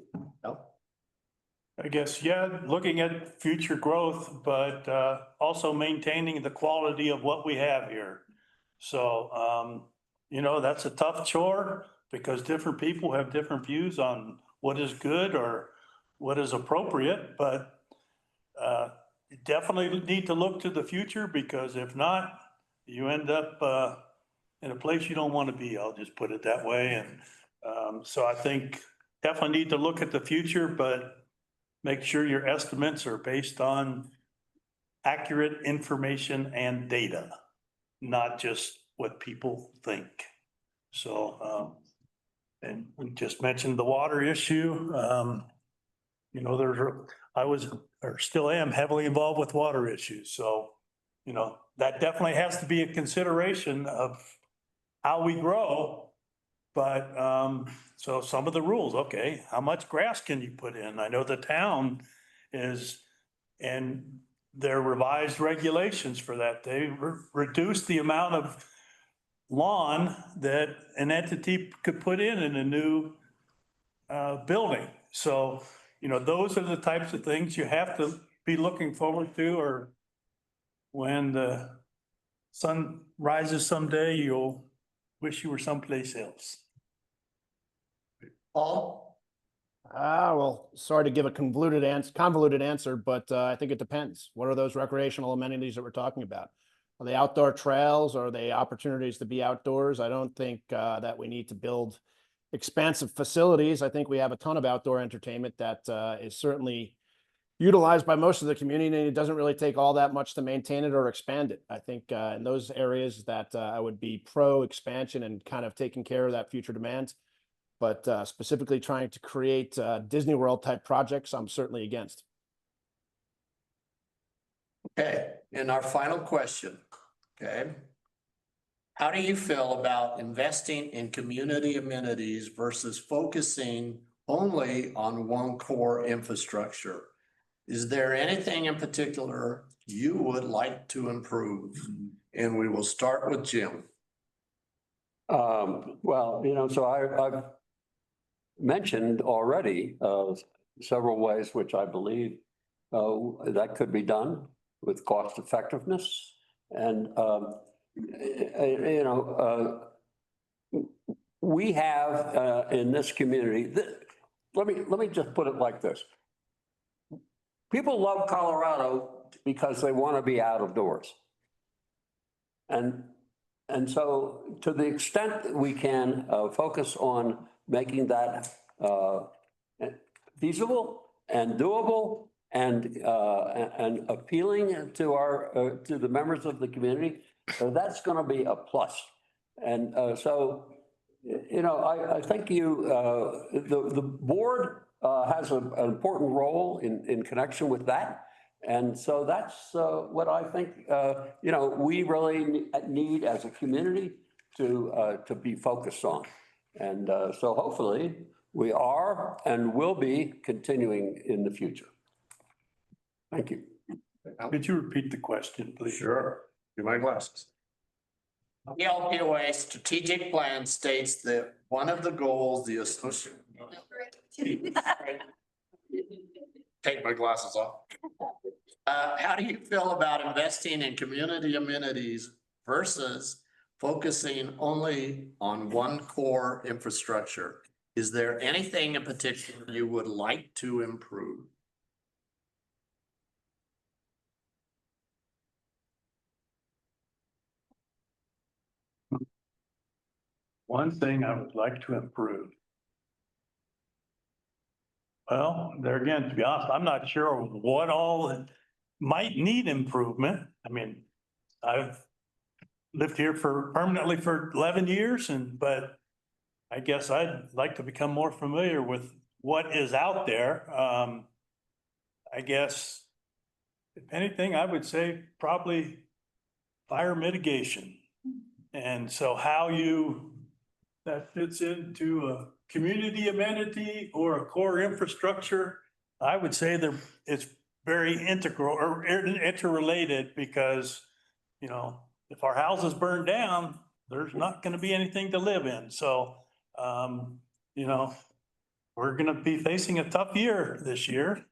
I guess, yeah, looking at future growth, but also maintaining the quality of what we have here. So, that's a tough chore because different people have different views on what is good or what is appropriate, but you definitely need to look to the future because if not, you end up in a place you don't want to be. I'll just put it that way. And so I think definitely need to look at the future, but make sure your estimates are based on accurate information and data, not just what people think. So, and we just mentioned the water issue. I was, or still am, heavily involved with water issues. So, that definitely has to be a consideration of how we grow. But so some of the rules, okay, how much grass can you put in? I know the town is, and their revised regulations for that, they reduced the amount of lawn that an entity could put in a new building. So, those are the types of things you have to be looking forward to, or when the sun rises someday, you'll wish you were someplace else. Paul? Well, sorry to give a convoluted answer, but I think it depends. What are those recreational amenities that we're talking about? Are they outdoor trails? Are they opportunities to be outdoors? I don't think that we need to build expansive facilities. I think we have a ton of outdoor entertainment that is certainly utilized by most of the community, and it doesn't really take all that much to maintain it or expand it. I think in those areas that I would be pro expansion and kind of taking care of that future demand. But specifically trying to create Disney World type projects, I'm certainly against. Okay, and our final question, okay? How do you feel about investing in community amenities versus focusing only on one core infrastructure? Is there anything in particular you would like to improve? And we will start with Jim. Well, so I've mentioned already several ways which I believe that could be done with cost effectiveness. And, we have in this community, let me just put it like this. People love Colorado because they want to be out of doors. And so to the extent that we can focus on making that feasible and doable and appealing to the members of the community, that's going to be a plus. And so, I think the board has an important role in connection with that. And so that's what I think, we really need as a community to be focused on. And so hopefully we are and will be continuing in the future. Thank you. Could you repeat the question, please? Sure. Do my glasses. The LPOA strategic plan states that one of the goals, the associate. Take my glasses off. How do you feel about investing in community amenities versus focusing only on one core infrastructure? Is there anything in particular you would like to improve? One thing I would like to improve. Well, there again, to be honest, I'm not sure what all might need improvement. I mean, I've lived here permanently for 11 years but I guess I'd like to become more familiar with what is out there. I guess if anything, I would say probably fire mitigation. And so that fits into a community amenity or a core infrastructure, I would say it's very integral or interrelated because, if our houses burn down, there's not going to be anything to live in. So, we're going to be facing a tough year this year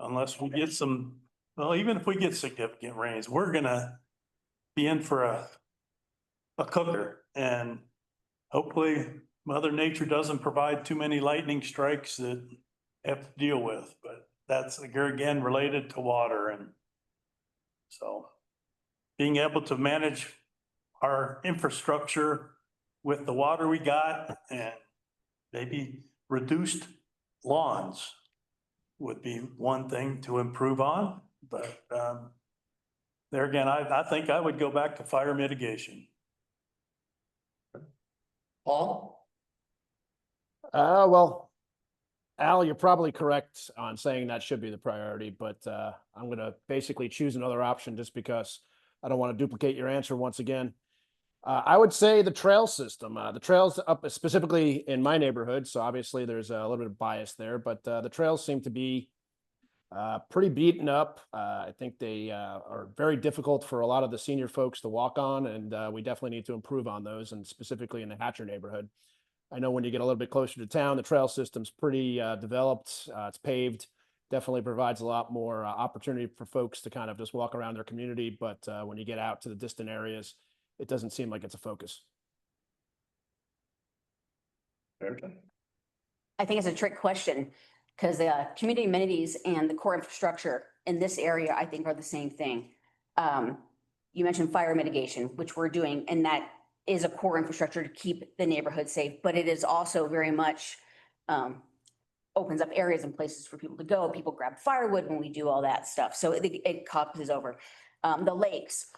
unless we get even if we get significant rains, we're going to be in for a cooker, and hopefully Mother Nature doesn't provide too many lightning strikes that have to deal with, but that's again related to water. And so being able to manage our infrastructure with the water we got and maybe reduced lawns would be one thing to improve on. But there again, I think I would go back to fire mitigation. Paul? Well, Al, you're probably correct on saying that should be the priority, but I'm going to basically choose another option just because I don't want to duplicate your answer once again. I would say the trail system. The trails up specifically in my neighborhood, so obviously there's a little bit of bias there, but the trails seem to be pretty beaten up. I think they are very difficult for a lot of the senior folks to walk on, and we definitely need to improve on those, and specifically in the Hatcher neighborhood. I know when you get a little bit closer to town, the trail system's pretty developed. It's paved, definitely provides a lot more opportunity for folks to kind of just walk around their community. But when you get out to the distant areas, it doesn't seem like it's a focus. I think it's a trick question because community amenities and the core infrastructure in this area, I think, are the same thing. You mentioned fire mitigation, which we're doing, and that is a core infrastructure to keep the neighborhood safe, but it is also very much opens up areas and places for people to go. People grab firewood when we do all that stuff. So it crosses over. The lakes,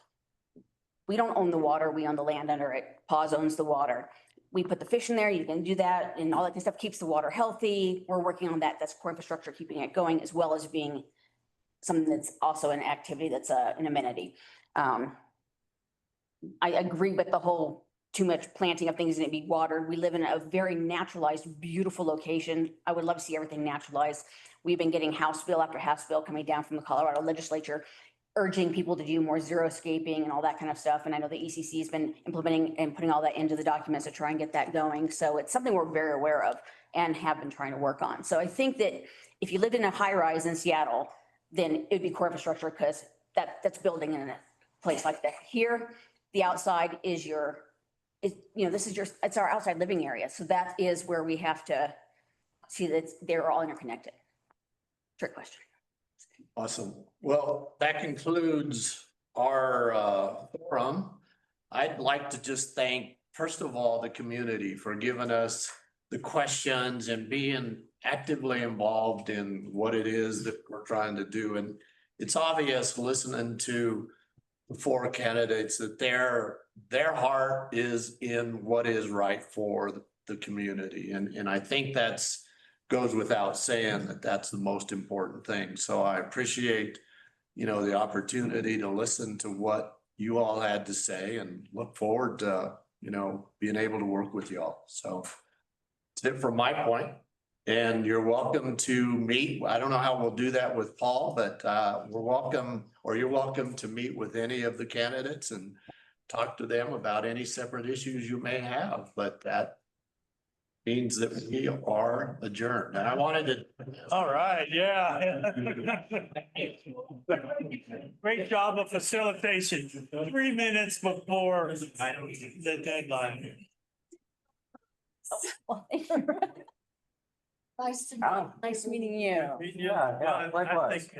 we don't own the water, we own the land under it. PAWS owns the water. We put the fish in there, you can do that, and all that kind of stuff keeps the water healthy. We're working on that. That's core infrastructure, keeping it going, as well as being something that's also an activity that's an amenity. I agree with the whole too much planting of things and it be watered. We live in a very naturalized, beautiful location. I would love to see everything naturalized. We've been getting House bill after House bill coming down from the Colorado legislature, urging people to do more xeriscaping and all that kind of stuff. And I know the ECC has been implementing and putting all that into the documents to try and get that going. So it's something we're very aware of and have been trying to work on. So I think that if you lived in a high rise in Seattle, then it'd be core infrastructure because that's building in a place like that. Here, the outside is it's our outside living area. So that is where we have to see that they're all interconnected. Trick question. Awesome. Well, that concludes our forum. I'd like to just thank, first of all, the community for giving us the questions and being actively involved in what it is that we're trying to do. And it's obvious listening to the four candidates that their heart is in what is right for the community. And I think that's goes without saying that that's the most important thing. So I appreciate, the opportunity to listen to what you all had to say and look forward to, being able to work with y'all. So that's it from my point. And you're welcome to meet. I don't know how we'll do that with Paul, but you're welcome to meet with any of the candidates and talk to them about any separate issues you may have, but that means that we are adjourned. And I wanted to. All right, yeah. Great job of facilitation, 3 minutes before the deadline. Nice meeting you. Yeah, likewise.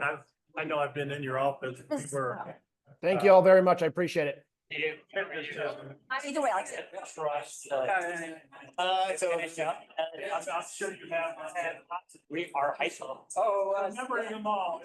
I know I've been in your office. We were. Thank you all very much. I appreciate it. Either way, like I said. I'm sure you have. We are high school. Oh, Remembering them all.